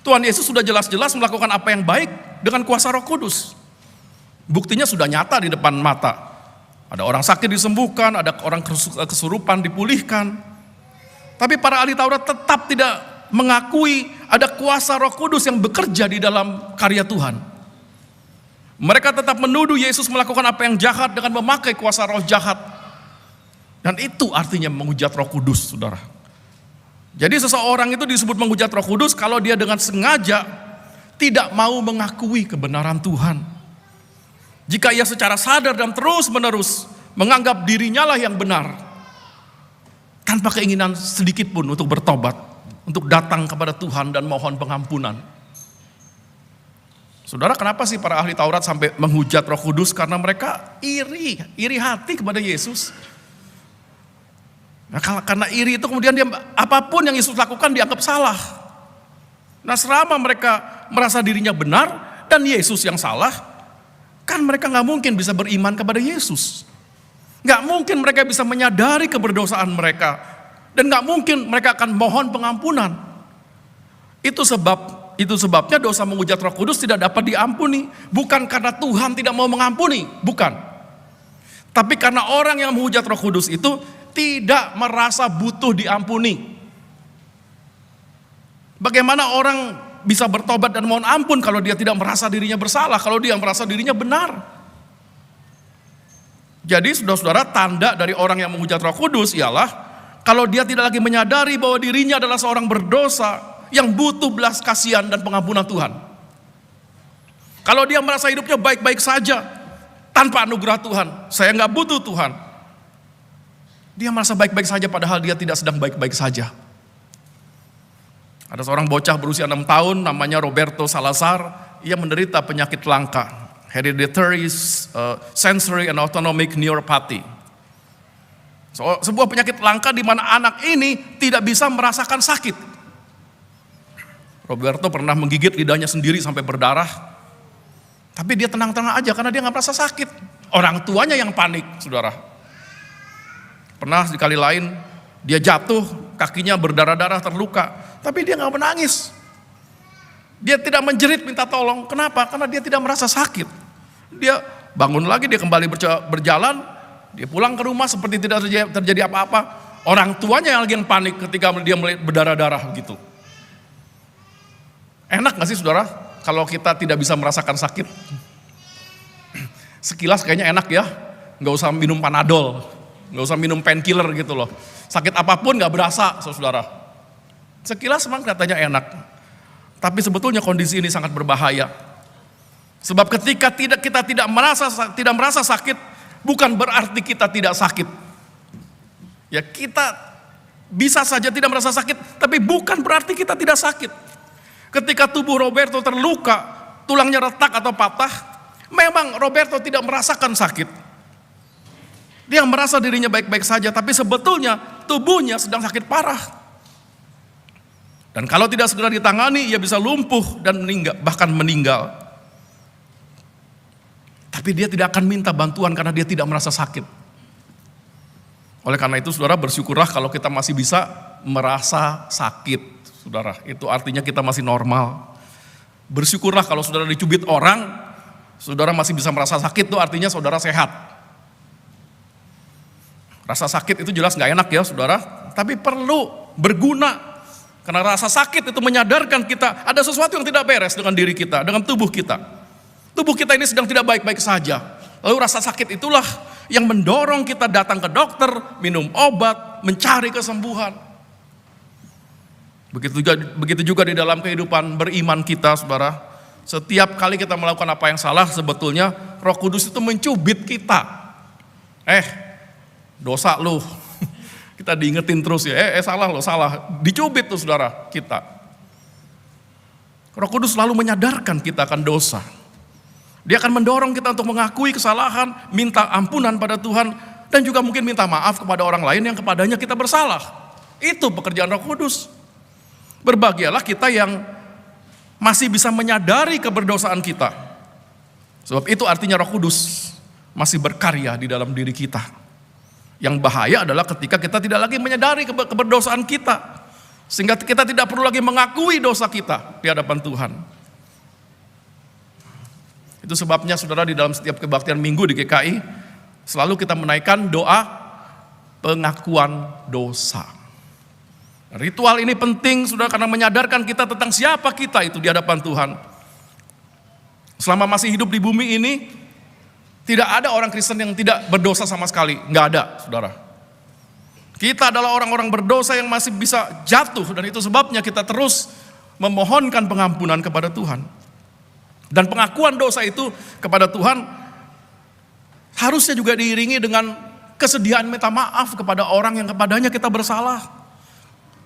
Tuhan Yesus sudah jelas-jelas melakukan apa yang baik dengan kuasa Roh Kudus. Buktinya sudah nyata di depan mata. Ada orang sakit disembuhkan, ada orang kesurupan dipulihkan. Tapi para ahli Taurat tetap tidak mengakui ada kuasa Roh Kudus yang bekerja di dalam karya Tuhan. Mereka tetap menuduh Yesus melakukan apa yang jahat dengan memakai kuasa roh jahat. Dan itu artinya menghujat Roh Kudus, saudara. Jadi seseorang itu disebut menghujat Roh Kudus kalau dia dengan sengaja tidak mau mengakui kebenaran Tuhan. Jika ia secara sadar dan terus-menerus menganggap dirinya lah yang benar, tanpa keinginan sedikit pun untuk bertobat, untuk datang kepada Tuhan dan mohon pengampunan. Saudara, kenapa sih para ahli Taurat sampai menghujat Roh Kudus? Karena mereka iri hati kepada Yesus. Nah, karena iri itu kemudian apapun yang Yesus lakukan dianggap salah. Nah selama mereka merasa dirinya benar dan Yesus yang salah, kan mereka gak mungkin bisa beriman kepada Yesus. Gak mungkin mereka bisa menyadari keberdosaan mereka. Dan gak mungkin mereka akan mohon pengampunan. Itu sebabnya dosa menghujat Roh Kudus tidak dapat diampuni. Bukan karena Tuhan tidak mau mengampuni, bukan. Tapi karena orang yang menghujat Roh Kudus itu tidak merasa butuh diampuni. Bagaimana orang bisa bertobat dan mohon ampun kalau dia tidak merasa dirinya bersalah, kalau dia merasa dirinya benar? Jadi saudara-saudara, tanda dari orang yang menghujat Roh Kudus ialah kalau dia tidak lagi menyadari bahwa dirinya adalah seorang berdosa yang butuh belas kasihan dan pengampunan Tuhan. Kalau dia merasa hidupnya baik-baik saja tanpa anugerah Tuhan, saya nggak butuh Tuhan. Dia merasa baik-baik saja padahal dia tidak sedang baik-baik saja. Ada seorang bocah berusia 6 tahun namanya Roberto Salazar. Ia menderita penyakit langka, hereditary sensory and autonomic neuropathy. Sebuah penyakit langka di mana anak ini tidak bisa merasakan sakit. Roberto pernah menggigit lidahnya sendiri sampai berdarah. Tapi dia tenang-tenang aja karena dia nggak merasa sakit. Orang tuanya yang panik, saudara. Pernah sekali lain dia jatuh, kakinya berdarah-darah terluka. Tapi dia gak menangis. Dia tidak menjerit minta tolong. Kenapa? Karena dia tidak merasa sakit. Dia bangun lagi, dia kembali berjalan, dia pulang ke rumah seperti tidak terjadi apa-apa. Orang tuanya yang panik ketika dia melihat berdarah-darah gitu. Enak gak sih saudara kalau kita tidak bisa merasakan sakit? Sekilas kayaknya enak ya, gak usah minum Panadol, gak usah minum painkiller gitu loh. Sakit apapun gak berasa saudara. Sekilas memang katanya enak, tapi sebetulnya kondisi ini sangat berbahaya. Sebab ketika kita tidak merasa sakit, bukan berarti kita tidak sakit. Ya, kita bisa saja tidak merasa sakit, tapi bukan berarti kita tidak sakit. Ketika tubuh Roberto terluka, tulangnya retak atau patah, memang Roberto tidak merasakan sakit. Dia merasa dirinya baik-baik saja, tapi sebetulnya tubuhnya sedang sakit parah. Dan kalau tidak segera ditangani, ia bisa lumpuh dan meninggal, bahkan meninggal. Tapi dia tidak akan minta bantuan karena dia tidak merasa sakit. Oleh karena itu saudara, bersyukurlah kalau kita masih bisa merasa sakit. Saudara, itu artinya kita masih normal. Bersyukurlah kalau saudara dicubit orang, saudara masih bisa merasa sakit, itu artinya saudara sehat. Rasa sakit itu jelas gak enak ya saudara, tapi perlu, berguna. Karena rasa sakit itu menyadarkan kita ada sesuatu yang tidak beres dengan diri kita, dengan tubuh kita. Tubuh kita ini sedang tidak baik-baik saja. Lalu rasa sakit itulah yang mendorong kita datang ke dokter, minum obat, mencari kesembuhan. Begitu juga di dalam kehidupan beriman kita saudara. Setiap kali kita melakukan apa yang salah, sebetulnya Roh Kudus itu mencubit kita. Dosa lu. Kita diingetin terus ya, salah lo, salah. Dicubit tuh saudara kita. Roh Kudus selalu menyadarkan kita akan dosa. Dia akan mendorong kita untuk mengakui kesalahan, minta ampunan pada Tuhan, dan juga mungkin minta maaf kepada orang lain yang kepadanya kita bersalah. Itu pekerjaan Roh Kudus. Berbahagialah kita yang masih bisa menyadari keberdosaan kita. Sebab itu artinya Roh Kudus masih berkarya di dalam diri kita. Yang bahaya adalah ketika kita tidak lagi menyadari keberdosaan kita. Sehingga kita tidak perlu lagi mengakui dosa kita di hadapan Tuhan. Itu sebabnya saudara, di dalam setiap kebaktian minggu di GKI selalu kita menaikkan doa pengakuan dosa. Ritual ini penting saudara karena menyadarkan kita tentang siapa kita itu di hadapan Tuhan. Selama masih hidup di bumi ini, tidak ada orang Kristen yang tidak berdosa sama sekali. Nggak ada saudara. Kita adalah orang-orang berdosa yang masih bisa jatuh, dan itu sebabnya kita terus memohonkan pengampunan kepada Tuhan. Dan pengakuan dosa itu kepada Tuhan harusnya juga diiringi dengan kesediaan minta maaf kepada orang yang kepadanya kita bersalah.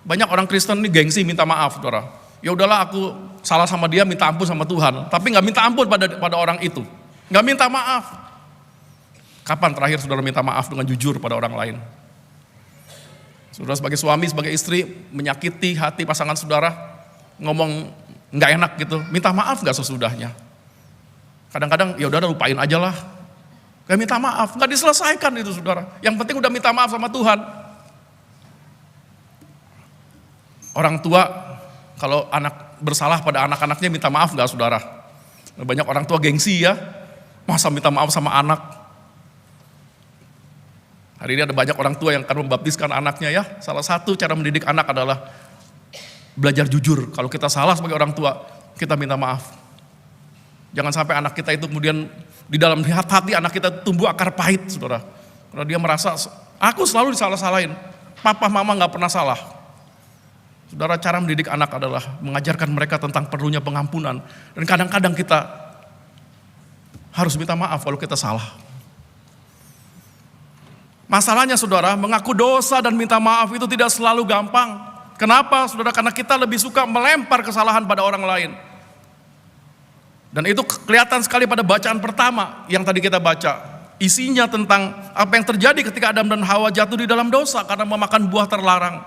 Banyak orang Kristen ini gengsi minta maaf, saudara. Ya udahlah, aku salah sama dia, minta ampun sama Tuhan, tapi nggak minta ampun pada orang itu, nggak minta maaf. Kapan terakhir saudara minta maaf dengan jujur pada orang lain? Saudara sebagai suami, sebagai istri, menyakiti hati pasangan saudara, ngomong nggak enak gitu, minta maaf nggak sesudahnya? Kadang-kadang ya udah lupain aja lah, nggak minta maaf, nggak diselesaikan itu saudara. Yang penting udah minta maaf sama Tuhan. Orang tua kalau anak bersalah pada anak-anaknya minta maaf nggak saudara? Banyak orang tua gengsi ya, masa minta maaf sama anak. Hari ini ada banyak orang tua yang akan membaptiskan anaknya ya. Salah satu cara mendidik anak adalah belajar jujur. Kalau kita salah sebagai orang tua, kita minta maaf. Jangan sampai anak kita itu kemudian di dalam hati anak kita tumbuh akar pahit saudara. Karena dia merasa, aku selalu disalah-salahin, papa mama nggak pernah salah. Saudara, cara mendidik anak adalah mengajarkan mereka tentang perlunya pengampunan. Dan kadang-kadang kita harus minta maaf kalau kita salah. Masalahnya saudara, mengaku dosa dan minta maaf itu tidak selalu gampang. Kenapa saudara? Karena kita lebih suka melempar kesalahan pada orang lain. Dan itu kelihatan sekali pada bacaan pertama yang tadi kita baca. Isinya tentang apa yang terjadi ketika Adam dan Hawa jatuh di dalam dosa karena memakan buah terlarang.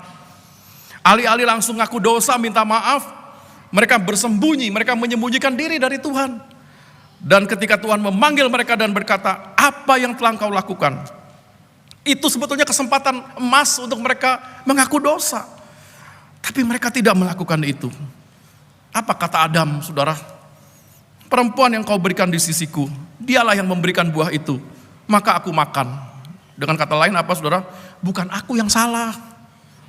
Alih-alih langsung ngaku dosa, minta maaf, mereka bersembunyi, mereka menyembunyikan diri dari Tuhan. Dan ketika Tuhan memanggil mereka dan berkata, apa yang telah engkau lakukan? Itu sebetulnya kesempatan emas untuk mereka mengaku dosa. Tapi mereka tidak melakukan itu. Apa kata Adam, saudara? Perempuan yang kau berikan di sisiku, Dialah yang memberikan buah itu, maka aku makan. Dengan kata lain apa saudara? Bukan aku yang salah.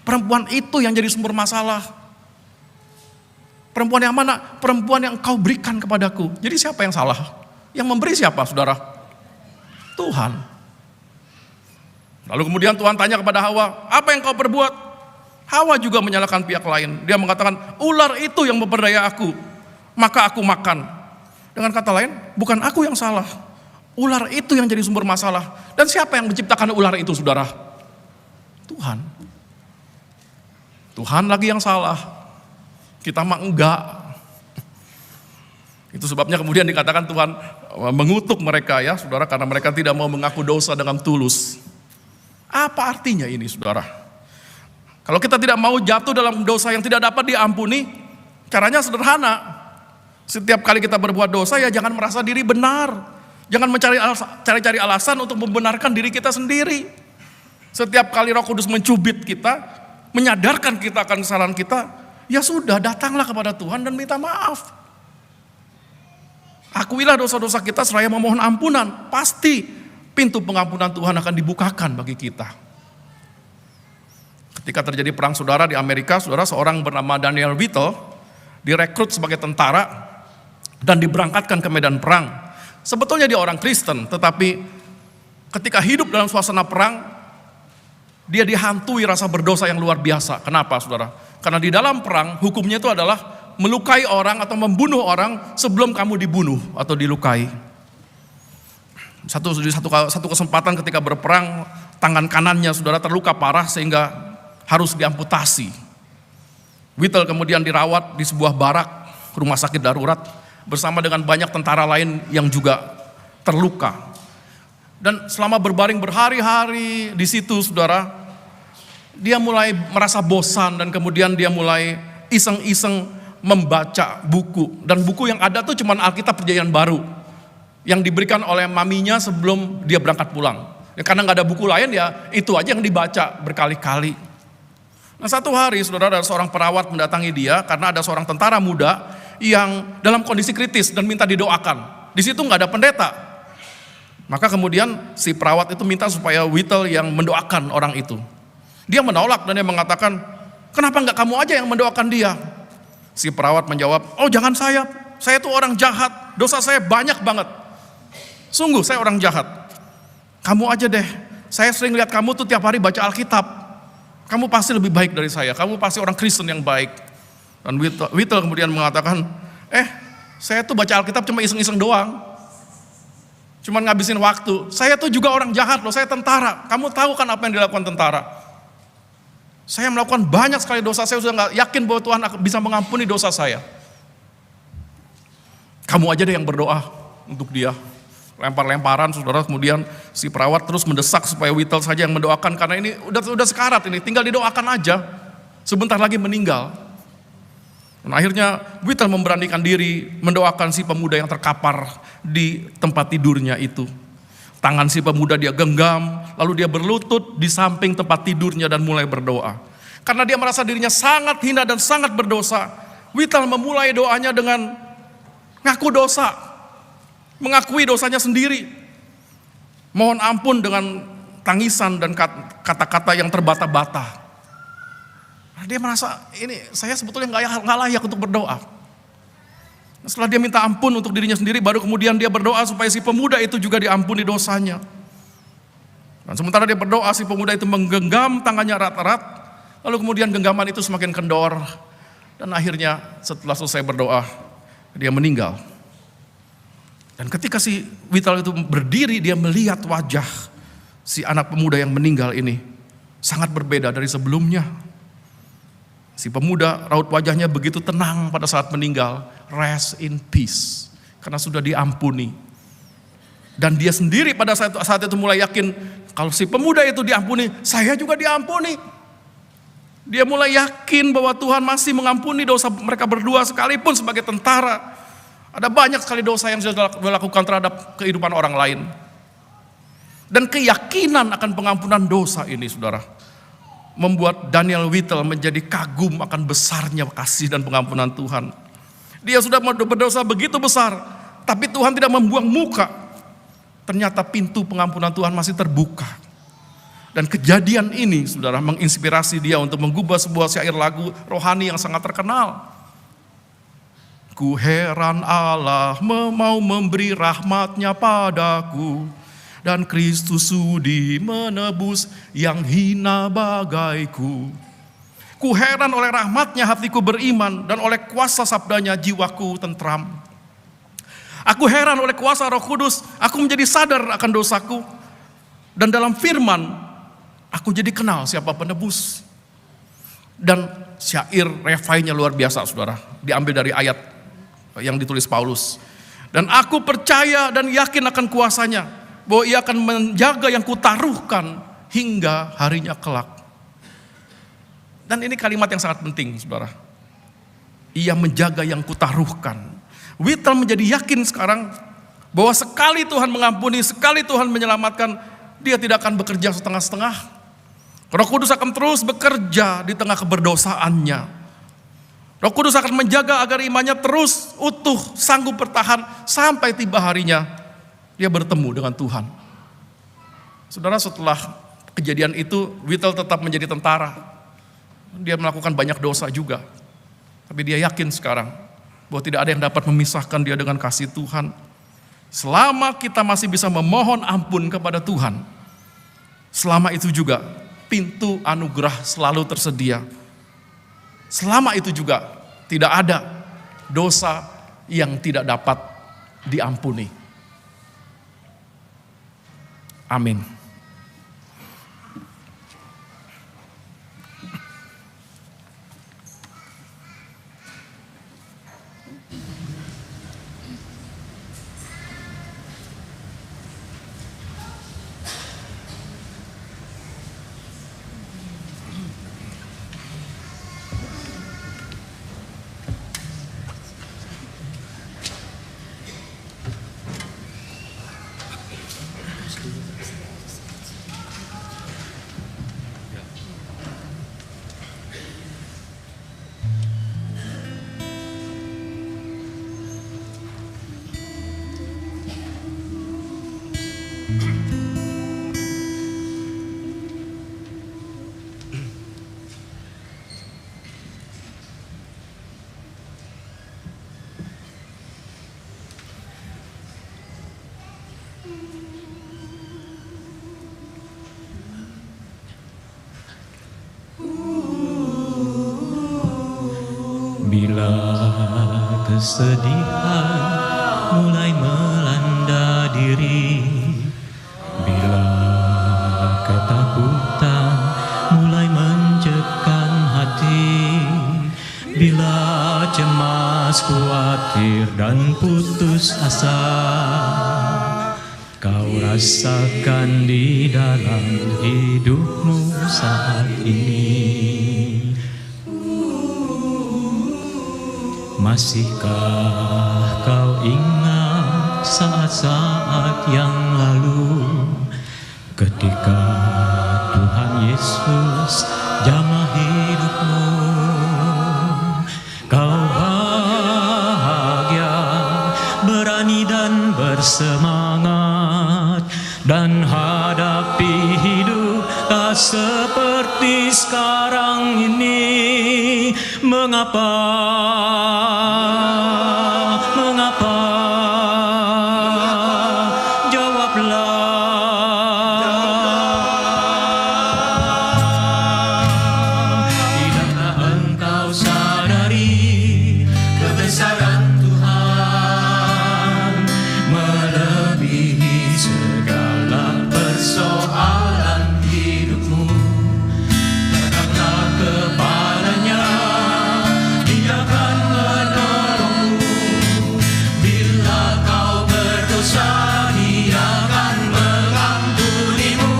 Perempuan itu yang jadi sumber masalah. Perempuan yang mana? Perempuan yang kau berikan kepadaku. Jadi siapa yang salah? Yang memberi siapa saudara? Tuhan. Lalu kemudian Tuhan tanya kepada Hawa, apa yang kau perbuat? Hawa juga menyalahkan pihak lain. Dia mengatakan, ular itu yang memperdaya aku, maka aku makan. Dengan kata lain, bukan aku yang salah. Ular itu yang jadi sumber masalah. Dan siapa yang menciptakan ular itu saudara? Tuhan. Tuhan lagi yang salah. Kita mah enggak. Itu sebabnya kemudian dikatakan Tuhan mengutuk mereka ya saudara, karena mereka tidak mau mengaku dosa dengan tulus. Apa artinya ini saudara? Kalau kita tidak mau jatuh dalam dosa yang tidak dapat diampuni, caranya sederhana. Setiap kali kita berbuat dosa ya jangan merasa diri benar. Jangan mencari alasan untuk membenarkan diri kita sendiri. Setiap kali Roh Kudus mencubit kita, menyadarkan kita akan kesalahan kita, ya sudah, datanglah kepada Tuhan dan minta maaf. Akuilah dosa-dosa kita seraya memohon ampunan. Pasti pintu pengampunan Tuhan akan dibukakan bagi kita. Ketika terjadi perang saudara di Amerika, saudara, seorang bernama Daniel Whittle direkrut sebagai tentara dan diberangkatkan ke medan perang. Sebetulnya dia orang Kristen, tetapi ketika hidup dalam suasana perang, dia dihantui rasa berdosa yang luar biasa. Kenapa saudara? Karena di dalam perang, hukumnya itu adalah melukai orang atau membunuh orang sebelum kamu dibunuh atau dilukai. Satu kesempatan ketika berperang, tangan kanannya saudara terluka parah sehingga harus diamputasi. Whittle kemudian dirawat di sebuah barak rumah sakit darurat bersama dengan banyak tentara lain yang juga terluka. Dan selama berbaring berhari-hari di situ saudara, dia mulai merasa bosan dan kemudian dia mulai iseng-iseng membaca buku. Dan buku yang ada tuh cuma Alkitab Perjanjian Baru yang diberikan oleh maminya sebelum dia berangkat pulang. Ya, karena nggak ada buku lain ya itu aja yang dibaca berkali-kali. Nah satu hari saudara, ada seorang perawat mendatangi dia karena ada seorang tentara muda yang dalam kondisi kritis dan minta didoakan. Di situ nggak ada pendeta. Maka kemudian si perawat itu minta supaya Whittle yang mendoakan orang itu. Dia menolak dan dia mengatakan, kenapa nggak kamu aja yang mendoakan dia? Si perawat menjawab, oh jangan saya itu orang jahat, dosa saya banyak banget. Sungguh saya orang jahat. Kamu aja deh, saya sering lihat kamu tuh tiap hari baca Alkitab. Kamu pasti lebih baik dari saya, kamu pasti orang Kristen yang baik. Dan Whittle kemudian mengatakan, saya tuh baca Alkitab cuma iseng-iseng doang. Cuma ngabisin waktu. Saya tuh juga orang jahat loh, saya tentara. Kamu tahu kan apa yang dilakukan tentara? Saya melakukan banyak sekali dosa, saya sudah gak yakin bahwa Tuhan bisa mengampuni dosa saya. Kamu aja deh yang berdoa untuk dia. Lempar-lemparan saudara, kemudian si perawat terus mendesak supaya Whittle saja yang mendoakan. Karena ini udah sekarat ini, tinggal didoakan aja. Sebentar lagi meninggal. Dan akhirnya Whittle memberanikan diri mendoakan si pemuda yang terkapar di tempat tidurnya itu. Tangan si pemuda dia genggam, lalu dia berlutut di samping tempat tidurnya dan mulai berdoa. Karena dia merasa dirinya sangat hina dan sangat berdosa, Whittle memulai doanya dengan ngaku dosa, mengakui dosanya sendiri. Mohon ampun dengan tangisan dan kata-kata yang terbata-bata. Dia merasa ini saya sebetulnya nggak layak untuk berdoa. Setelah dia minta ampun untuk dirinya sendiri, baru kemudian dia berdoa supaya si pemuda itu juga diampuni dosanya. Dan sementara dia berdoa, si pemuda itu menggenggam tangannya erat-erat, lalu kemudian genggaman itu semakin kendor, dan akhirnya setelah selesai berdoa, dia meninggal. Dan ketika si Whittle itu berdiri, dia melihat wajah si anak pemuda yang meninggal ini sangat berbeda dari sebelumnya. Si pemuda raut wajahnya begitu tenang pada saat meninggal, rest in peace, karena sudah diampuni. Dan dia sendiri pada saat itu mulai yakin, kalau si pemuda itu diampuni, saya juga diampuni. Dia mulai yakin bahwa Tuhan masih mengampuni dosa mereka berdua sekalipun sebagai tentara. Ada banyak sekali dosa yang sudah dilakukan terhadap kehidupan orang lain. Dan keyakinan akan pengampunan dosa ini saudara, membuat Daniel Whittle menjadi kagum akan besarnya kasih dan pengampunan Tuhan. Dia sudah berdosa begitu besar, tapi Tuhan tidak membuang muka. ternyata pintu pengampunan Tuhan masih terbuka. Dan kejadian ini, saudara, menginspirasi dia untuk menggubah sebuah syair lagu rohani yang sangat terkenal. Ku heran Allah mau memberi rahmatnya padaku, dan Kristus sudi menebus yang hina bagaiku. Ku heran oleh rahmatnya hatiku beriman, dan oleh kuasa sabdanya jiwaku tentram. Aku heran oleh kuasa Roh Kudus, aku menjadi sadar akan dosaku. Dan dalam firman, aku jadi kenal siapa penebus. Dan syair refainya luar biasa, saudara. Diambil dari ayat yang ditulis Paulus. Dan aku percaya dan yakin akan kuasanya, bahwa ia akan menjaga yang kutaruhkan hingga harinya kelak. Dan ini kalimat yang sangat penting, saudara. Ia menjaga yang kutaruhkan. Witel menjadi yakin sekarang bahwa sekali Tuhan mengampuni, sekali Tuhan menyelamatkan, dia tidak akan bekerja setengah-setengah. Roh Kudus akan terus bekerja di tengah keberdosaannya. Roh Kudus akan menjaga agar imannya terus utuh, sanggup bertahan sampai tiba harinya dia bertemu dengan Tuhan. Saudara, setelah kejadian itu, Witel tetap menjadi tentara. Dia melakukan banyak dosa juga. Tapi dia yakin sekarang bahwa tidak ada yang dapat memisahkan dia dengan kasih Tuhan. Selama kita masih bisa memohon ampun kepada Tuhan, selama itu juga pintu anugerah selalu tersedia. Selama itu juga tidak ada dosa yang tidak dapat diampuni. Amin. Bila kesedihan mulai melanda diri, bila ketakutan mulai mencekam hati, bila cemas, khawatir dan putus asa, kau rasakan di dalam hidupmu saat ini. Masihkah kau ingat saat-saat yang lalu, ketika Tuhan Yesus jamah hidupmu? Kau bahagia, berani dan bersemangat, dan hadapi hidup tak seperti sekarang ini. Mengapa? Tidakkah engkau sadari kebesaran Tuhan melebihi segala persoalan hidupmu? Datanglah kepadanya, Dia akan menolongmu. Bila kau berdosa, Dia akan mengampunimu.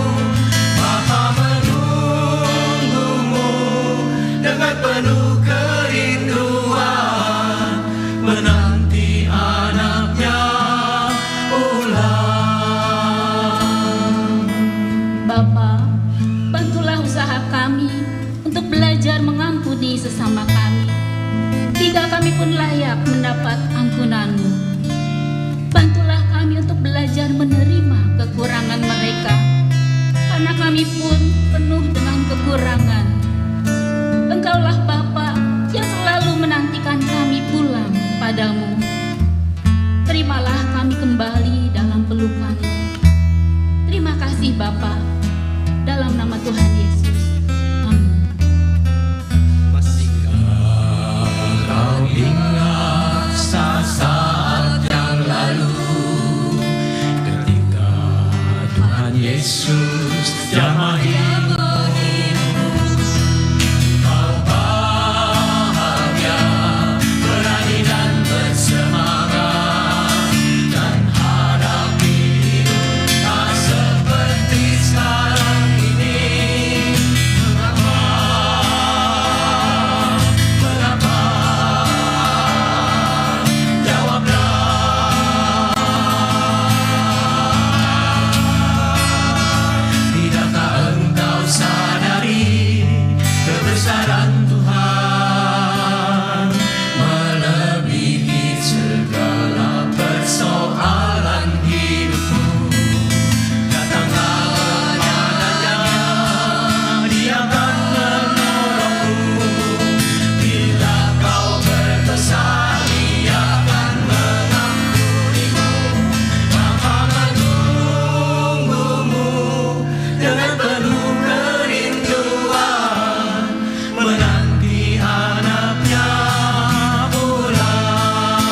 Bapa menunggumu dengan penuh kerinduan, menanti anaknya ulang. Bapa, bantulah usaha kami untuk belajar mengampuni sesama kami, hingga kami pun layak mendapat ampunan-Mu. Bantulah kami untuk belajar menerima kekurangan mereka, karena kami pun penuh dengan kekurangan. Engkaulah Bapa yang selalu menantikan kami pulang padamu. Terimalah kami kembali dalam pelukan-Mu. Terima kasih Bapa, dalam nama Tuhan Yesus. Amin. Kau ingat saat yang lalu, ketika Tuhan Yesus jamah hidupmu, kau bahagia, berani dan bersemangat, dan hadapi hidup tak seperti sekarang ini. Mengapa? Jawablah. Tidakkah engkau sadari kebesaran Tuhan melebihi segala persoalan hidupmu? Datanglah kepadanya, Dia akan menolongmu. Bila kau berdosa, Dia akan mengampunimu. Bapa menunggumu dengan penuh kerinduan, menanti anaknya pulang.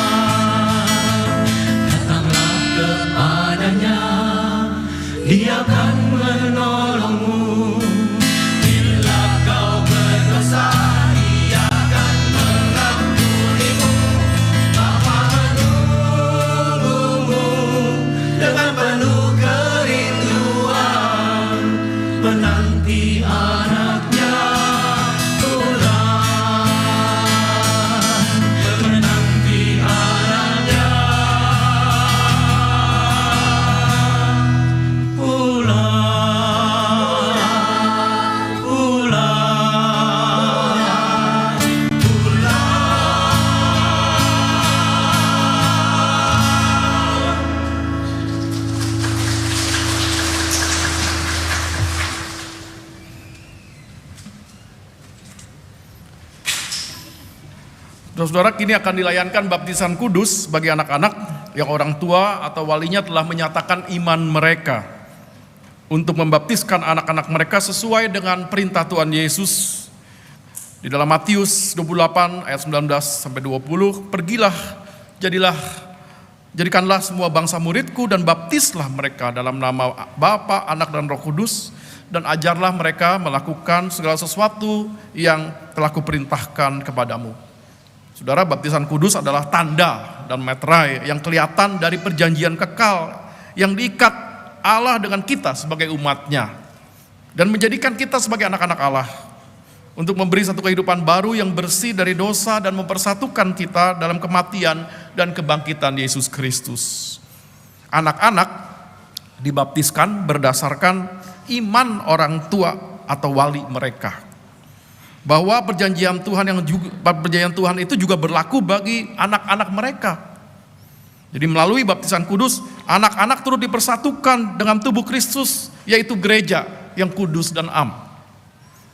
Datanglah kepadanya, Dia akan menolongmu. Bila kau berdosa, Dia akan mengampunimu. Bapa menunggumu dengan penuh kerinduan, menanti anaknya pulang. Menanti anaknya pulang. Saudara, kini akan dilayankan baptisan kudus bagi anak-anak yang orang tua atau walinya telah menyatakan iman mereka untuk membaptiskan anak-anak mereka sesuai dengan perintah Tuhan Yesus. Di dalam Matius 28 ayat 19 sampai 20, pergilah, jadikanlah semua bangsa muridku dan baptislah mereka dalam nama Bapa, Anak dan Roh Kudus, dan ajarlah mereka melakukan segala sesuatu yang telah kuperintahkan kepadamu. Saudara, baptisan kudus adalah tanda dan meterai yang kelihatan dari perjanjian kekal yang diikat Allah dengan kita sebagai umatnya dan menjadikan kita sebagai anak-anak Allah untuk memberi satu kehidupan baru yang bersih dari dosa dan mempersatukan kita dalam kematian dan kebangkitan Yesus Kristus. Anak-anak dibaptiskan berdasarkan iman orang tua atau wali mereka, bahwa perjanjian Tuhan itu juga berlaku bagi anak-anak mereka. Jadi melalui baptisan kudus, anak-anak turut dipersatukan dengan tubuh Kristus, yaitu gereja yang kudus dan am.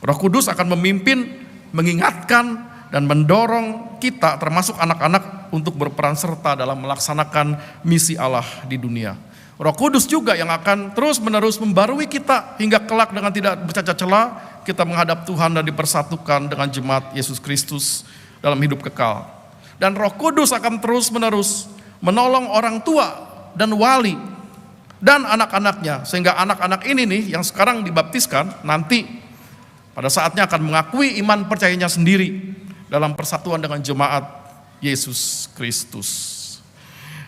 Roh Kudus akan memimpin, mengingatkan, dan mendorong kita termasuk anak-anak untuk berperan serta dalam melaksanakan misi Allah di dunia. Roh Kudus juga yang akan terus-menerus membarui kita hingga kelak dengan tidak bercacat celah kita menghadap Tuhan dan dipersatukan dengan jemaat Yesus Kristus dalam hidup kekal. Dan Roh Kudus akan terus-menerus menolong orang tua dan wali dan anak-anaknya, sehingga anak-anak ini nih yang sekarang dibaptiskan nanti pada saatnya akan mengakui iman percayanya sendiri dalam persatuan dengan jemaat Yesus Kristus.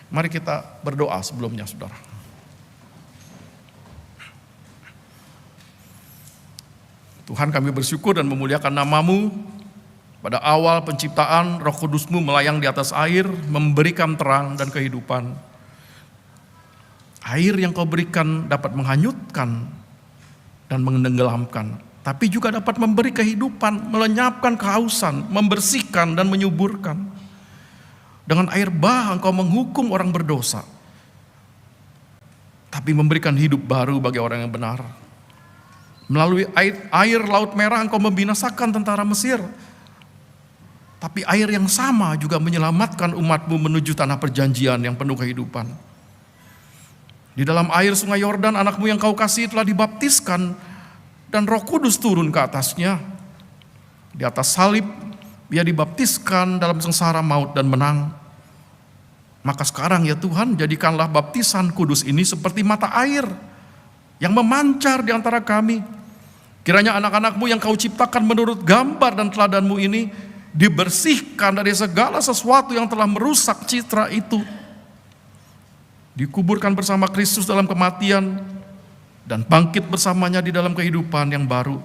Mari kita berdoa sebelumnya, saudara. Tuhan, kami bersyukur dan memuliakan nama-Mu. Pada awal penciptaan, Roh Kudus-Mu melayang di atas air, memberikan terang dan kehidupan. Air yang Kau berikan dapat menghanyutkan dan menenggelamkan, tapi juga dapat memberi kehidupan, melenyapkan kehausan, membersihkan dan menyuburkan. Dengan air bah Engkau menghukum orang berdosa, tapi memberikan hidup baru bagi orang yang benar. Melalui air Laut Merah Engkau membinasakan tentara Mesir, tapi air yang sama juga menyelamatkan umat-Mu menuju tanah perjanjian yang penuh kehidupan. Di dalam air Sungai Yordan, anak-Mu yang Kau kasih telah dibaptiskan dan Roh Kudus turun ke atasnya. Di atas salib, Ia dibaptiskan dalam sengsara maut dan menang. Maka sekarang ya Tuhan, jadikanlah baptisan kudus ini seperti mata air yang memancar di antara kami. Kiranya anak-anak-Mu yang Kau ciptakan menurut gambar dan teladan-Mu ini dibersihkan dari segala sesuatu yang telah merusak citra itu. Dikuburkan bersama Kristus dalam kematian dan bangkit bersamanya di dalam kehidupan yang baru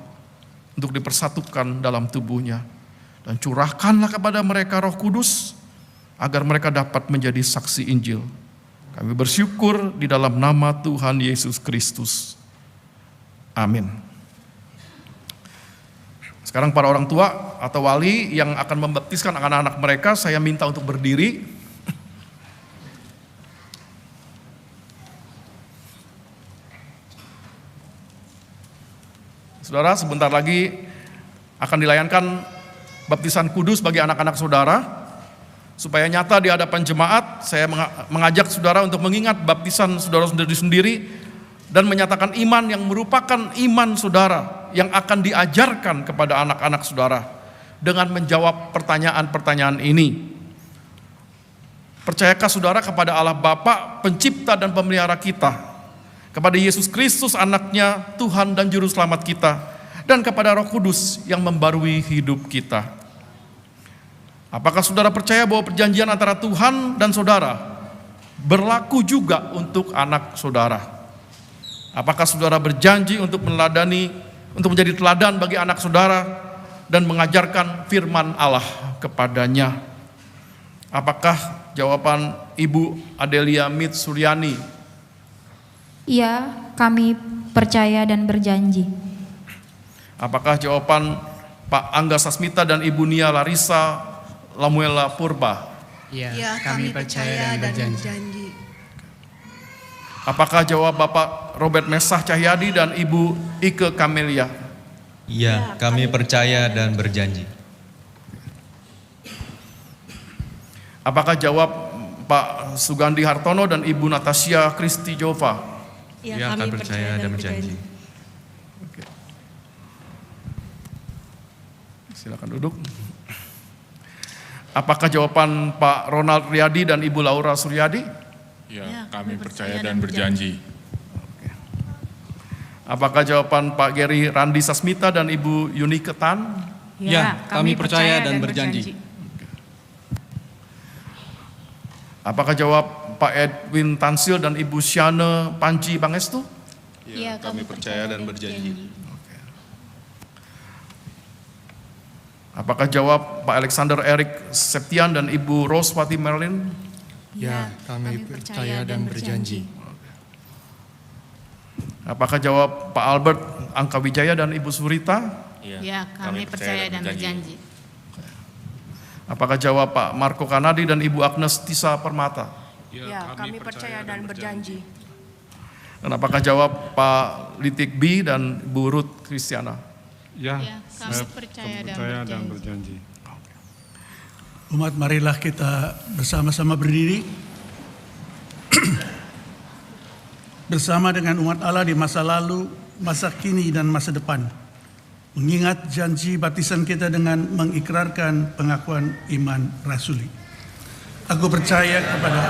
untuk dipersatukan dalam tubuhnya. Dan curahkanlah kepada mereka Roh Kudus agar mereka dapat menjadi saksi Injil. Kami bersyukur di dalam nama Tuhan Yesus Kristus. Amin. Sekarang para orang tua atau wali yang akan membaptiskan anak-anak mereka, saya minta untuk berdiri. Saudara, sebentar lagi akan dilayankan baptisan kudus bagi anak-anak saudara. Supaya nyata di hadapan jemaat, saya mengajak saudara untuk mengingat baptisan saudara sendiri dan menyatakan iman yang merupakan iman saudara yang akan diajarkan kepada anak-anak saudara dengan menjawab pertanyaan-pertanyaan ini. Percayakah saudara kepada Allah Bapa, pencipta dan pemelihara kita, kepada Yesus Kristus anaknya, Tuhan dan Juru Selamat kita, dan kepada Roh Kudus yang membarui hidup kita? Apakah saudara percaya bahwa perjanjian antara Tuhan dan saudara berlaku juga untuk anak saudara? Apakah saudara berjanji untuk menjadi teladan bagi anak saudara dan mengajarkan firman Allah kepadanya? Apakah jawaban Ibu Adelia Mit Suryani? Iya, kami percaya dan berjanji. Apakah jawaban Pak Angga Sasmita dan Ibu Nia Larissa Lamuela Purba? Ya, kami percaya dan berjanji. Apakah jawab Bapak Robert Mesah Cahyadi dan Ibu Ike Kamelia? Ya, kami percaya dan berjanji. Apakah jawab Pak Sugandi Hartono dan Ibu Natasha Kristi Jova? Ya, kami percaya dan berjanji. Oke. Silakan duduk. Apakah jawaban Pak Ronald Riyadi dan Ibu Laura Suryadi? Ya, kami percaya dan berjanji. Oke. Apakah jawaban Pak Geri Randi Sasmita dan Ibu Yuni Ketan? Ya, kami percaya dan berjanji. Apakah jawab Pak Edwin Tansil dan Ibu Syane Panji Pangestu? Ya, kami percaya dan berjanji. Apakah jawab Pak Alexander Erik Septian dan Ibu Roswati Merlin? Ya, kami percaya dan berjanji. Apakah jawab Pak Albert Angkawijaya dan Ibu Surita? Ya, kami percaya dan berjanji. Apakah jawab Pak Marco Kanadi dan Ibu Agnes Tisa Permata? Ya, kami percaya dan berjanji. Dan apakah jawab Pak Litik B dan Bu Ruth Kristiana? Ya, kami percaya dan berjanji. Umat, marilah kita bersama-sama berdiri bersama dengan umat Allah di masa lalu, masa kini, dan masa depan. Mengingat janji baptisan kita dengan mengikrarkan pengakuan iman rasuli. Aku percaya kepada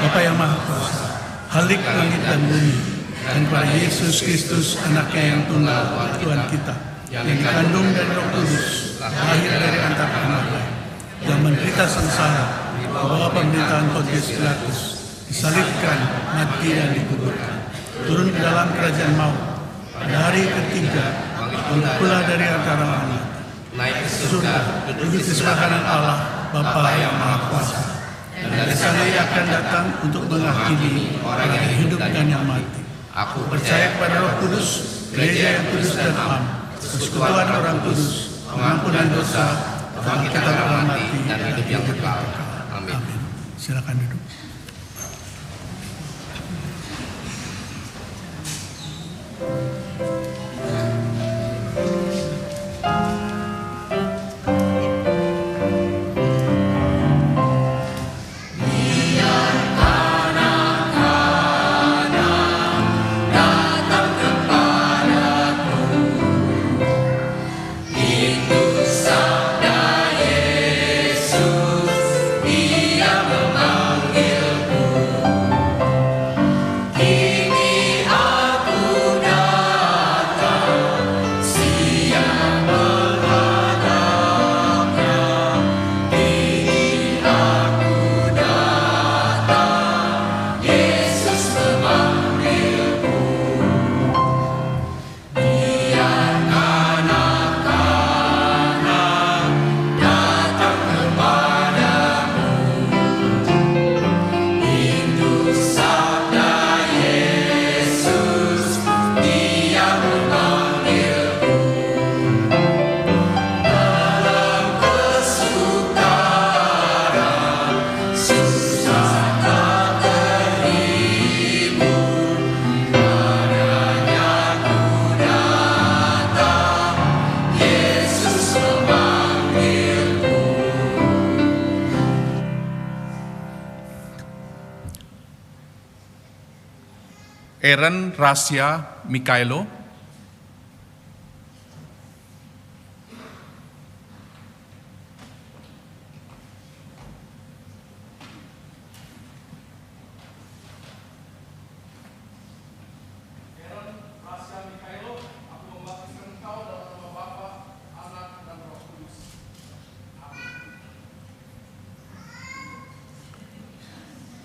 Bapa yang Maha Kuasa, Halik langit dan bumi, dan kepada Yesus Kristus anaknya yang tunggal, Tuhan kita, yang dikandung dari Roh Kudus, lahir dari antara anak lain, yang menderita sengsara di bawah pemerintahan Pontius Pilatus, disalibkan, mati dan dikuburkan, turun ke dalam kerajaan maut, pada hari ketiga bangkit pula dari antara orang mati, naik ke surga, duduk di sebelah kanan Allah Bapa yang Maha Kuasa, dan dari sana Ia akan datang untuk menghakimi orang yang hidup dan yang mati. Aku percaya kepada Roh Kudus, gereja yang kudus dan am, persekutuan orang kudus, pengampunan dosa, kebangkitan orang mati, dan hidup yang kekal. Amin. Silakan duduk. Eren Rasya Mikaelo,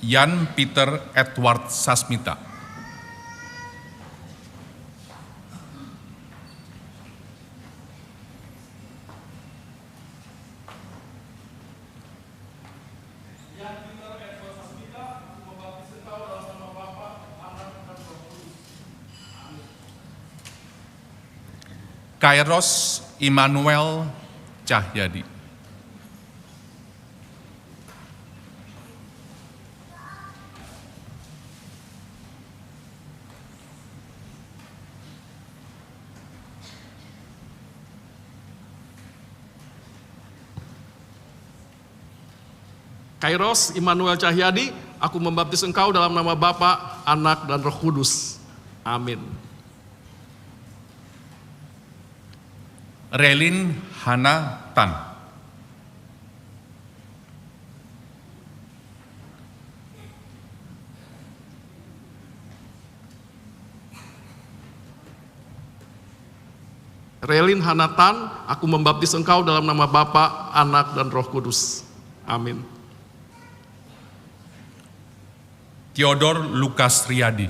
Jan Peter Edward Sasmita, Kairos Immanuel Cahyadi, Kairos Immanuel Cahyadi, aku membaptis engkau dalam nama Bapa, Anak, dan Roh Kudus. Amin. Relin Hana Tan, Relin Hanatan, aku membaptis engkau dalam nama Bapa, Anak, dan Roh Kudus. Amin. Theodor Lukas Riyadi,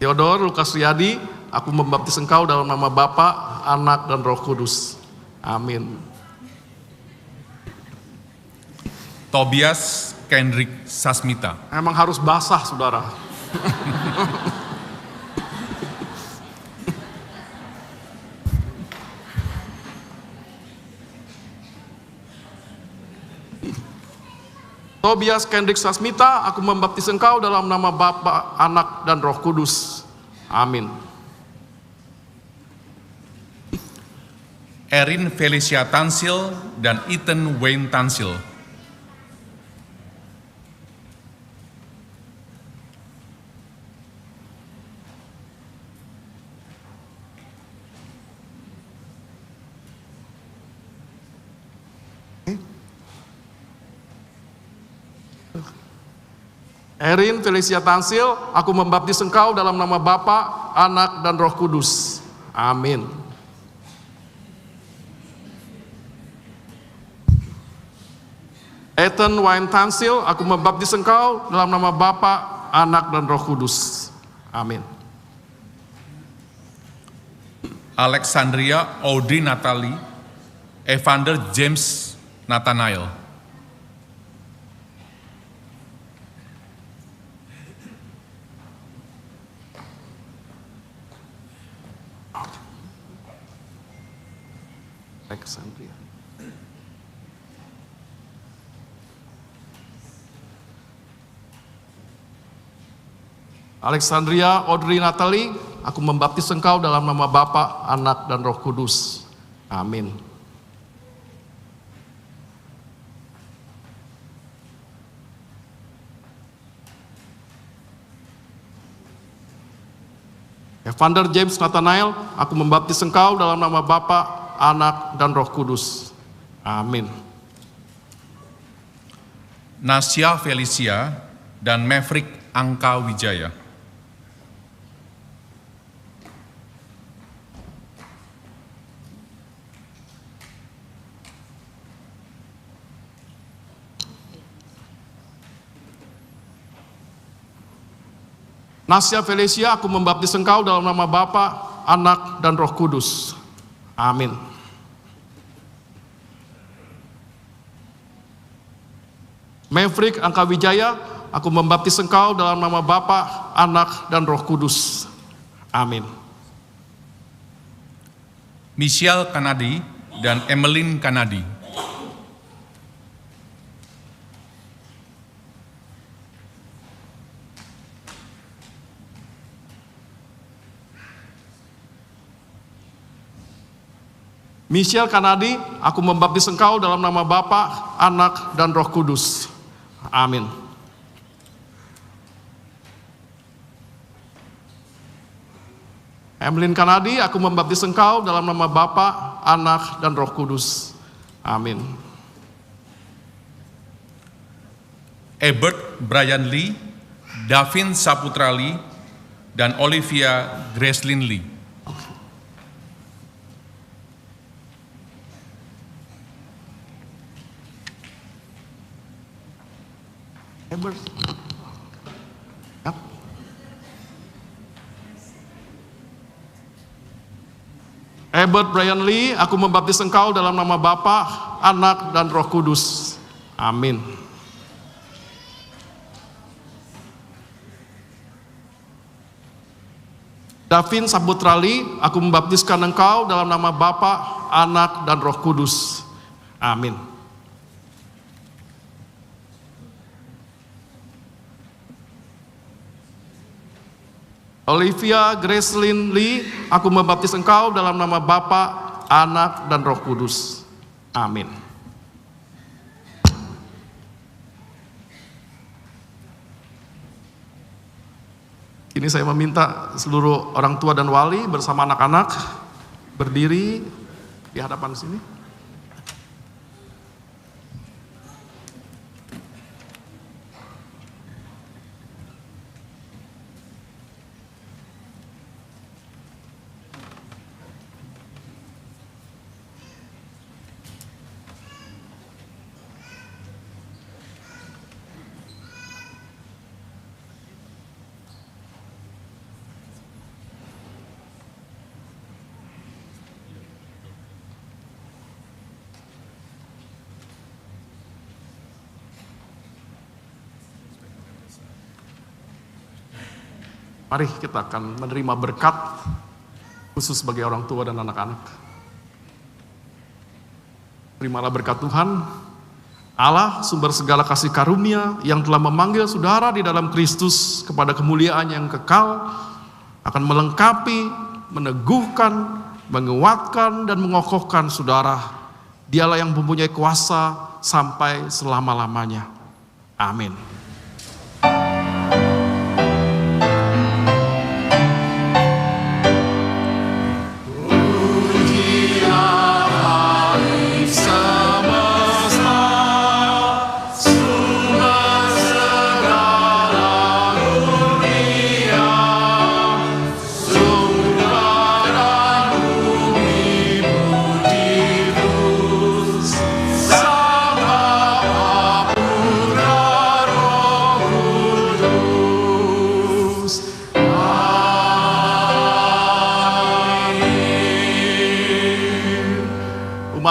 Theodor Lukas Riyadi, aku membaptis engkau dalam nama Bapa, Anak, dan Roh Kudus. Amin. Tobias Kendrick Sasmita, Emang harus basah, saudara. Tobias Kendrick Sasmita, aku membaptis engkau dalam nama Bapa, Anak, dan Roh Kudus. Amin. Erin Felicia Tansil dan Ethan Wayne Tansil, Erin Felicia Tansil, aku membaptis engkau dalam nama Bapa, Anak, dan Roh Kudus. Amin. Ethan Wayne Tansil, aku membaptis engkau dalam nama Bapa, Anak, dan Roh Kudus. Amin. Alexandria Audrey Natalie, Evander James Nathanael, Alexandria. Alexandria Audrey Natalie, aku membaptis engkau dalam nama Bapa, Anak, dan Roh Kudus. Amin. Evander James Nathanael, aku membaptis engkau dalam nama Bapa, Anak, dan Roh Kudus. Amin. Nasya Felicia dan Maverick Angka Wijaya. Nasya Felicia, aku membaptis engkau dalam nama Bapa, Anak, dan Roh Kudus. Amin. Maverick Angka Wijaya, aku membaptis engkau dalam nama Bapa, Anak, dan Roh Kudus. Amin. Michelle Kanadi dan Emeline Kanadi. Michelle Kanadi, aku membaptis engkau dalam nama Bapa, Anak, dan Roh Kudus. Amin. Emeline Kanadi, aku membaptis engkau dalam nama Bapa, Anak, dan Roh Kudus. Amin. Ebert Brian Lee, Davin Saputra Lee, dan Olivia Gracelyn Lee. Ebert. Yap. Ebert Brian Lee, aku membaptis engkau dalam nama Bapa, Anak, dan Roh Kudus. Amin. Davin Saputra Lee, aku membaptiskan engkau dalam nama Bapa, Anak, dan Roh Kudus. Amin. Olivia Gracelyn Lee, aku membaptis engkau dalam nama Bapa, Anak, dan Roh Kudus. Amin. Kini saya meminta seluruh orang tua dan wali bersama anak-anak berdiri di hadapan sini. Mari kita akan menerima berkat khusus bagi orang tua dan anak-anak. Terimalah berkat Tuhan, Allah sumber segala kasih karunia yang telah memanggil saudara di dalam Kristus kepada kemuliaan yang kekal, akan melengkapi, meneguhkan, menguatkan, dan mengokohkan saudara. Dialah yang mempunyai kuasa sampai selama-lamanya. Amin.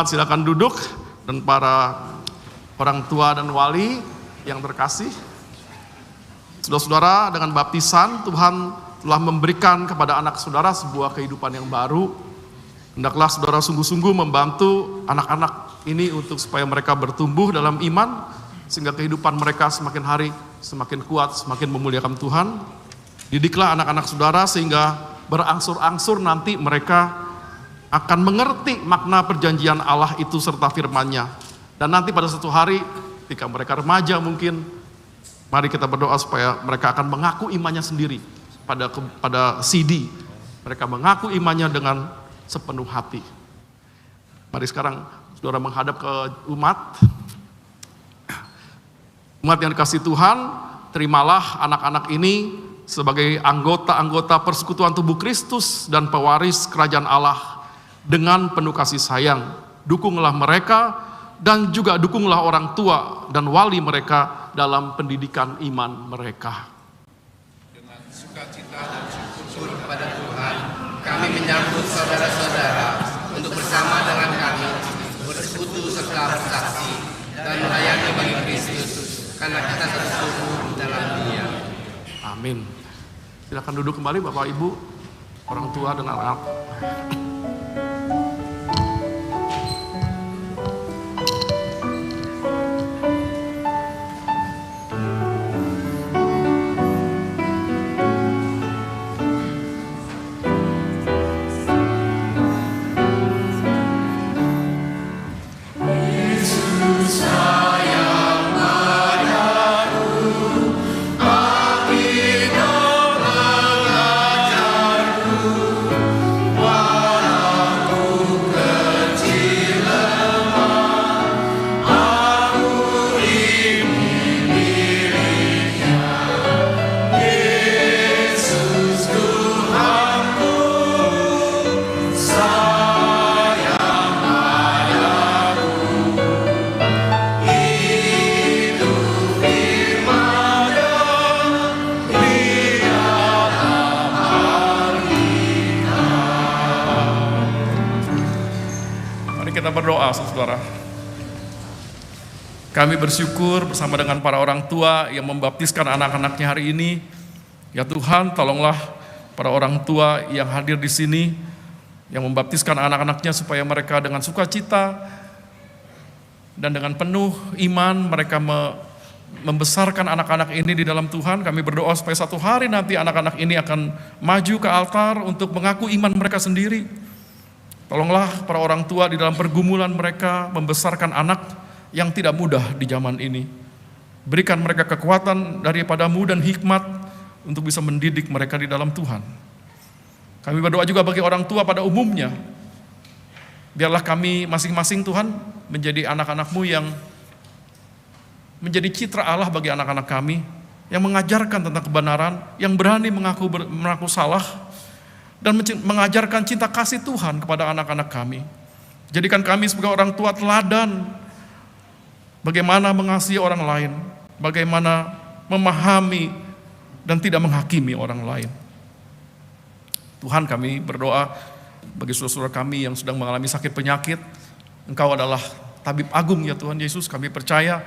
Silakan duduk, dan para orang tua dan wali yang terkasih, saudara-saudara, dengan baptisan Tuhan telah memberikan kepada anak saudara sebuah kehidupan yang baru, Hendaklah saudara sungguh-sungguh membantu anak-anak ini untuk supaya mereka bertumbuh dalam iman, sehingga kehidupan mereka semakin hari semakin kuat, semakin memuliakan Tuhan. Didiklah anak-anak saudara sehingga berangsur-angsur nanti mereka akan mengerti makna perjanjian Allah itu serta firman-Nya. Dan nanti pada suatu hari ketika mereka remaja mungkin, mari kita berdoa supaya mereka akan mengaku imannya sendiri pada CD. Mereka mengaku imannya dengan sepenuh hati. Mari sekarang saudara menghadap ke umat. Umat yang dikasihi Tuhan, terimalah anak-anak ini sebagai anggota-anggota persekutuan tubuh Kristus dan pewaris kerajaan Allah dengan penuh kasih sayang. Dukunglah mereka dan juga dukunglah orang tua dan wali mereka dalam pendidikan iman mereka. Dengan sukacita dan syukur kepada Tuhan, kami menyambut saudara-saudara untuk bersama dengan kami bersekutu serta bersaksi dan melayani bagi Kristus, karena kita tersuruh dalam Dia. Amin. Silakan duduk kembali Bapak Ibu, orang tua dan anak-anak. Berdoa, saudara. Kami bersyukur bersama dengan para orang tua yang membaptiskan anak-anaknya hari ini. Ya Tuhan, tolonglah para orang tua yang hadir di sini, yang membaptiskan anak-anaknya supaya mereka dengan sukacita dan dengan penuh iman mereka membesarkan anak-anak ini di dalam Tuhan. Kami berdoa supaya satu hari nanti anak-anak ini akan maju ke altar untuk mengaku iman mereka sendiri. Tolonglah para orang tua di dalam pergumulan mereka membesarkan anak yang tidak mudah di zaman ini. Berikan mereka kekuatan daripadamu dan hikmat untuk bisa mendidik mereka di dalam Tuhan. Kami berdoa juga bagi orang tua pada umumnya. Biarlah kami masing-masing Tuhan menjadi anak-anak-Mu yang menjadi citra Allah bagi anak-anak kami, yang mengajarkan tentang kebenaran, yang berani mengaku salah, dan mengajarkan cinta kasih Tuhan kepada anak-anak kami. Jadikan kami sebagai orang tua teladan bagaimana mengasihi orang lain, bagaimana memahami dan tidak menghakimi orang lain. Tuhan, kami berdoa bagi saudara-saudara kami yang sedang mengalami sakit penyakit. Engkau adalah tabib agung ya Tuhan Yesus. Kami percaya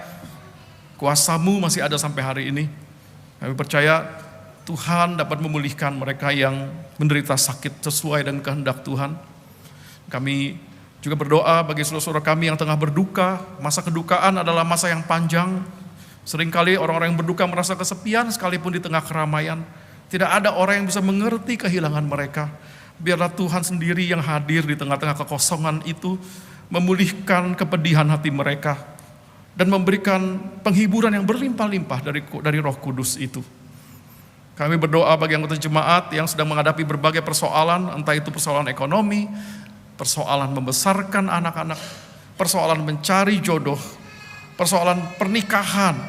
kuasa-Mu masih ada sampai hari ini. Kami percaya Tuhan dapat memulihkan mereka yang menderita sakit sesuai dengan kehendak Tuhan. Kami juga berdoa bagi saudara-saudara kami yang tengah berduka. Masa kedukaan adalah masa yang panjang. Seringkali orang-orang yang berduka merasa kesepian sekalipun di tengah keramaian. Tidak ada orang yang bisa mengerti kehilangan mereka. Biarlah Tuhan sendiri yang hadir di tengah-tengah kekosongan itu, memulihkan kepedihan hati mereka dan memberikan penghiburan yang berlimpah-limpah dari Roh Kudus itu. Kami berdoa bagi anggota jemaat yang sedang menghadapi berbagai persoalan, entah itu persoalan ekonomi, persoalan membesarkan anak-anak, persoalan mencari jodoh, persoalan pernikahan,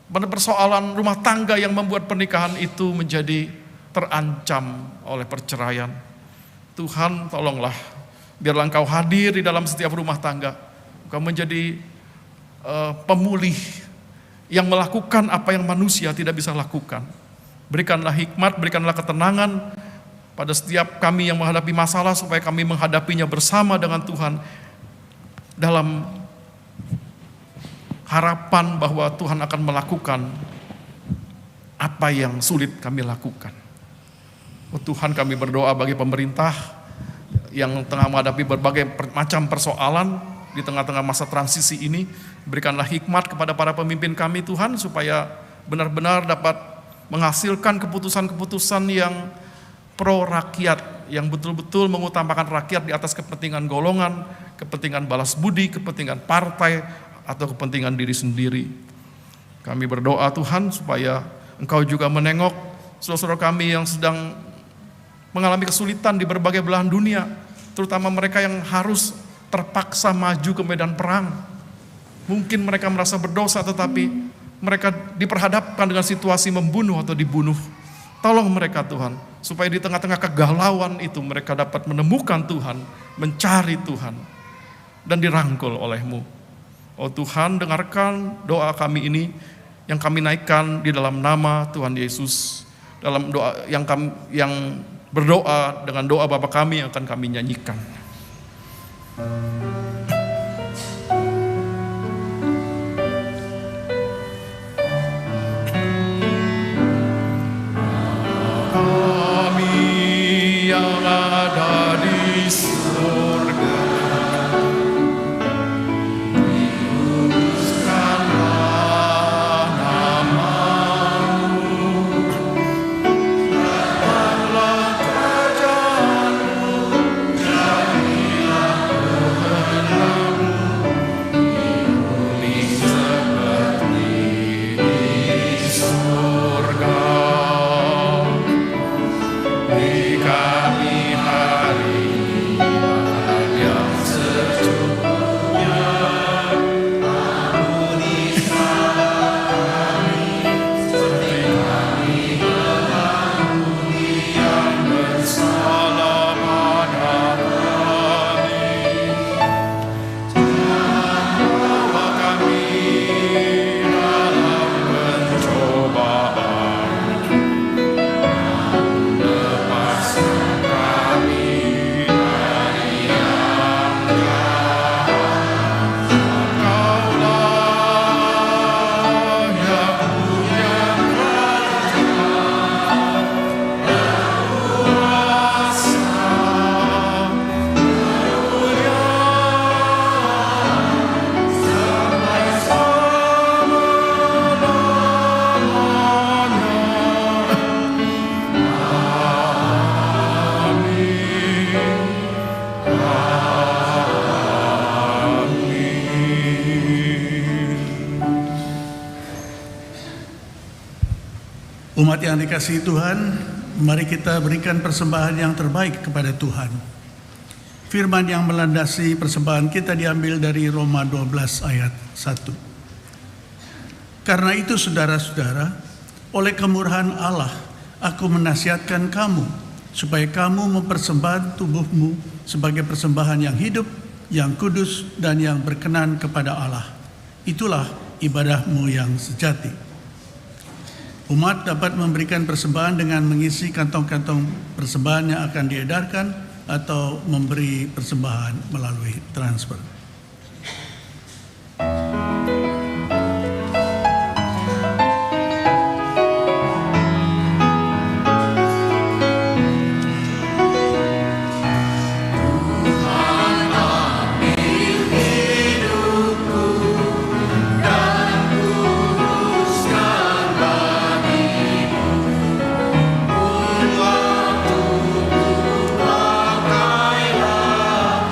persoalan rumah tangga yang membuat pernikahan itu menjadi terancam oleh perceraian. Tuhan, tolonglah, biarlah Engkau hadir di dalam setiap rumah tangga. Engkau menjadi pemulih yang melakukan apa yang manusia tidak bisa lakukan. Berikanlah hikmat, berikanlah ketenangan pada setiap kami yang menghadapi masalah, supaya kami menghadapinya bersama dengan Tuhan dalam harapan bahwa Tuhan akan melakukan apa yang sulit kami lakukan. Oh Tuhan, kami berdoa bagi pemerintah yang tengah menghadapi berbagai macam persoalan di tengah-tengah masa transisi ini. Berikanlah hikmat kepada para pemimpin kami Tuhan, supaya benar-benar dapat menghasilkan keputusan-keputusan yang pro rakyat, yang betul-betul mengutamakan rakyat di atas kepentingan golongan, kepentingan balas budi, kepentingan partai, atau kepentingan diri sendiri. Kami berdoa Tuhan supaya Engkau juga menengok saudara-saudara kami yang sedang mengalami kesulitan di berbagai belahan dunia, terutama mereka yang harus terpaksa maju ke medan perang. Mungkin mereka merasa berdosa, tetapi mereka diperhadapkan dengan situasi membunuh atau dibunuh. Tolong mereka Tuhan, supaya di tengah-tengah kegalauan itu mereka dapat menemukan Tuhan, mencari Tuhan, dan dirangkul oleh-Mu. Oh Tuhan, dengarkan doa kami ini yang kami naikkan di dalam nama Tuhan Yesus, dalam doa yang berdoa dengan doa Bapa kami yang akan kami nyanyikan. Kami yang ada di surga, dikuduskanlah nama-Mu, datanglah kerajaan-Mu, jadilah kehendak-Mu di bumi seperti di surga. Beri kami hari makan yang secukupnya, ampuni salah kami seperti kami mengampuni yang bersalah pada kami. Jangan bawa kami dalam pencobaan, lepaskan kami dari yang jahat. Engkaulah yang punya kerajaan dan kuasa, kemuliaan sampai Umat yang dikasihi Tuhan, mari kita berikan persembahan yang terbaik kepada Tuhan. Firman yang melandasi persembahan kita diambil dari Roma 12 ayat 1. Karena itu saudara-saudara, oleh kemurahan Allah, aku menasihatkan kamu, supaya kamu mempersembahkan tubuhmu sebagai persembahan yang hidup, yang kudus, dan yang berkenan kepada Allah. Itulah ibadahmu yang sejati. Umat dapat memberikan persembahan dengan mengisi kantong-kantong persembahan yang akan diedarkan atau memberi persembahan melalui transfer. Pakailah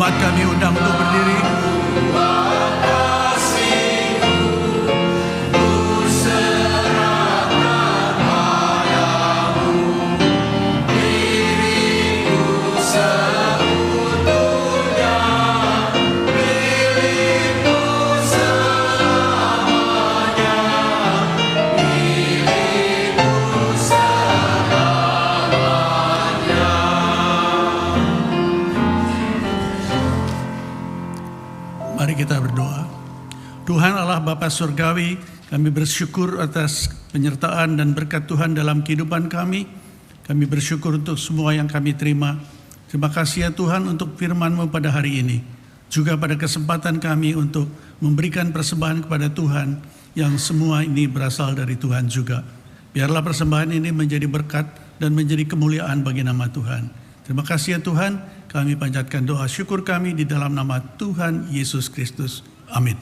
Jemaat kami undang untuk berdiri. Mari kita berdoa. Tuhan Allah Bapa Surgawi, kami bersyukur atas penyertaan dan berkat Tuhan dalam kehidupan kami. Kami bersyukur untuk semua yang kami terima. Terima kasih ya Tuhan untuk firman-Mu pada hari ini. Juga pada kesempatan kami untuk memberikan persembahan kepada Tuhan yang semua ini berasal dari Tuhan juga. Biarlah persembahan ini menjadi berkat dan menjadi kemuliaan bagi nama Tuhan. Terima kasih ya Tuhan. Kami panjatkan doa syukur kami di dalam nama Tuhan Yesus Kristus. Amin.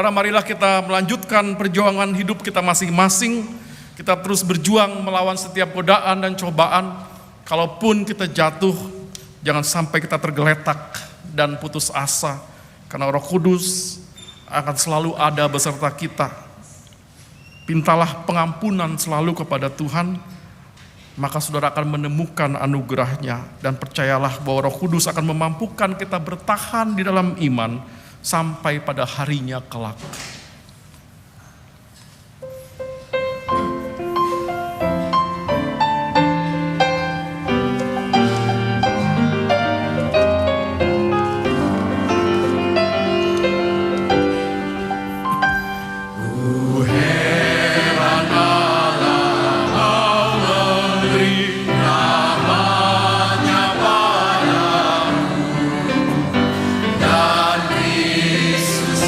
Saudara, marilah kita melanjutkan perjuangan hidup kita masing-masing. Kita terus berjuang melawan setiap godaan dan cobaan. Kalaupun kita jatuh, jangan sampai kita tergeletak dan putus asa. Karena Roh Kudus akan selalu ada beserta kita. Pintalah pengampunan selalu kepada Tuhan, maka saudara akan menemukan anugerahnya. Dan percayalah bahwa Roh Kudus akan memampukan kita bertahan di dalam iman sampai pada harinya kelak. Dan Kristus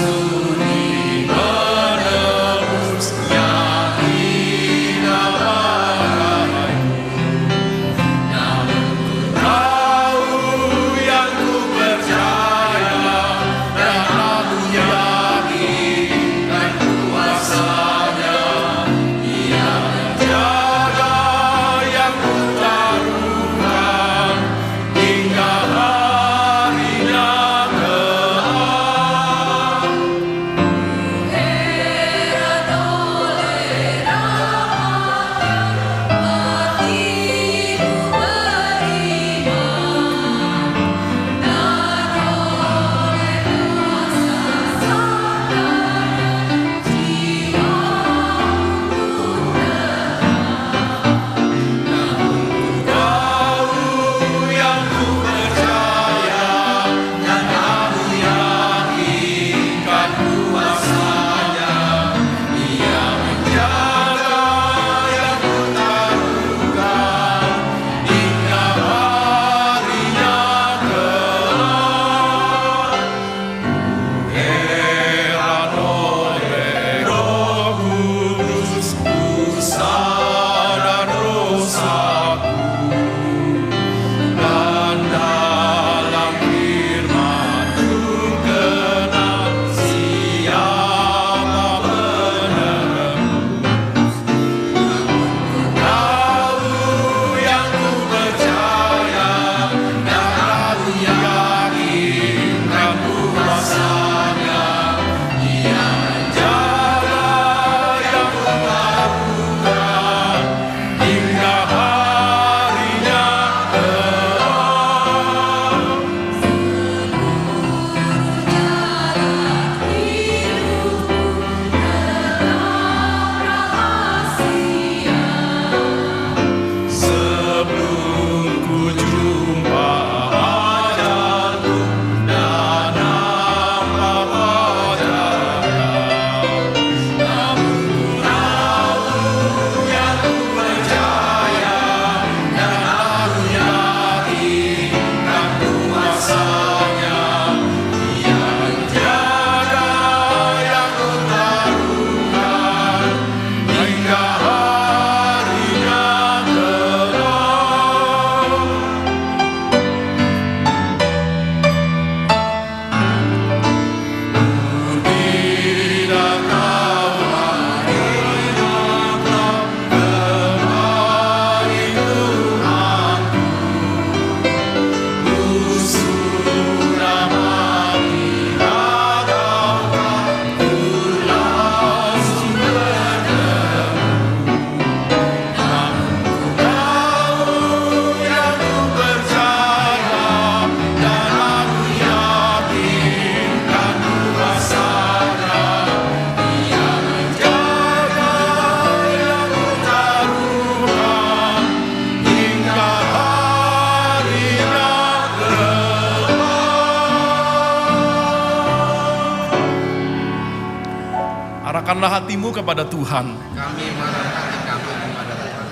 Arahkanlah hatimu kepada Tuhan. Kami mengarahkan hati kami kepada Tuhan.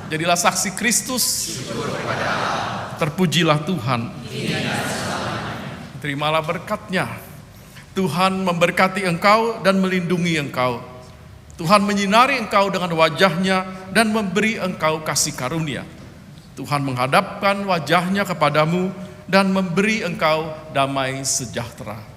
Jadilah saksi Kristus. Syukur kepada Allah. Terpujilah Tuhan. Terimalah berkat-Nya. Tuhan memberkati engkau dan melindungi engkau. Tuhan menyinari engkau dengan wajah-Nya dan memberi engkau kasih karunia. Tuhan menghadapkan wajah-Nya kepadamu dan memberi engkau damai sejahtera.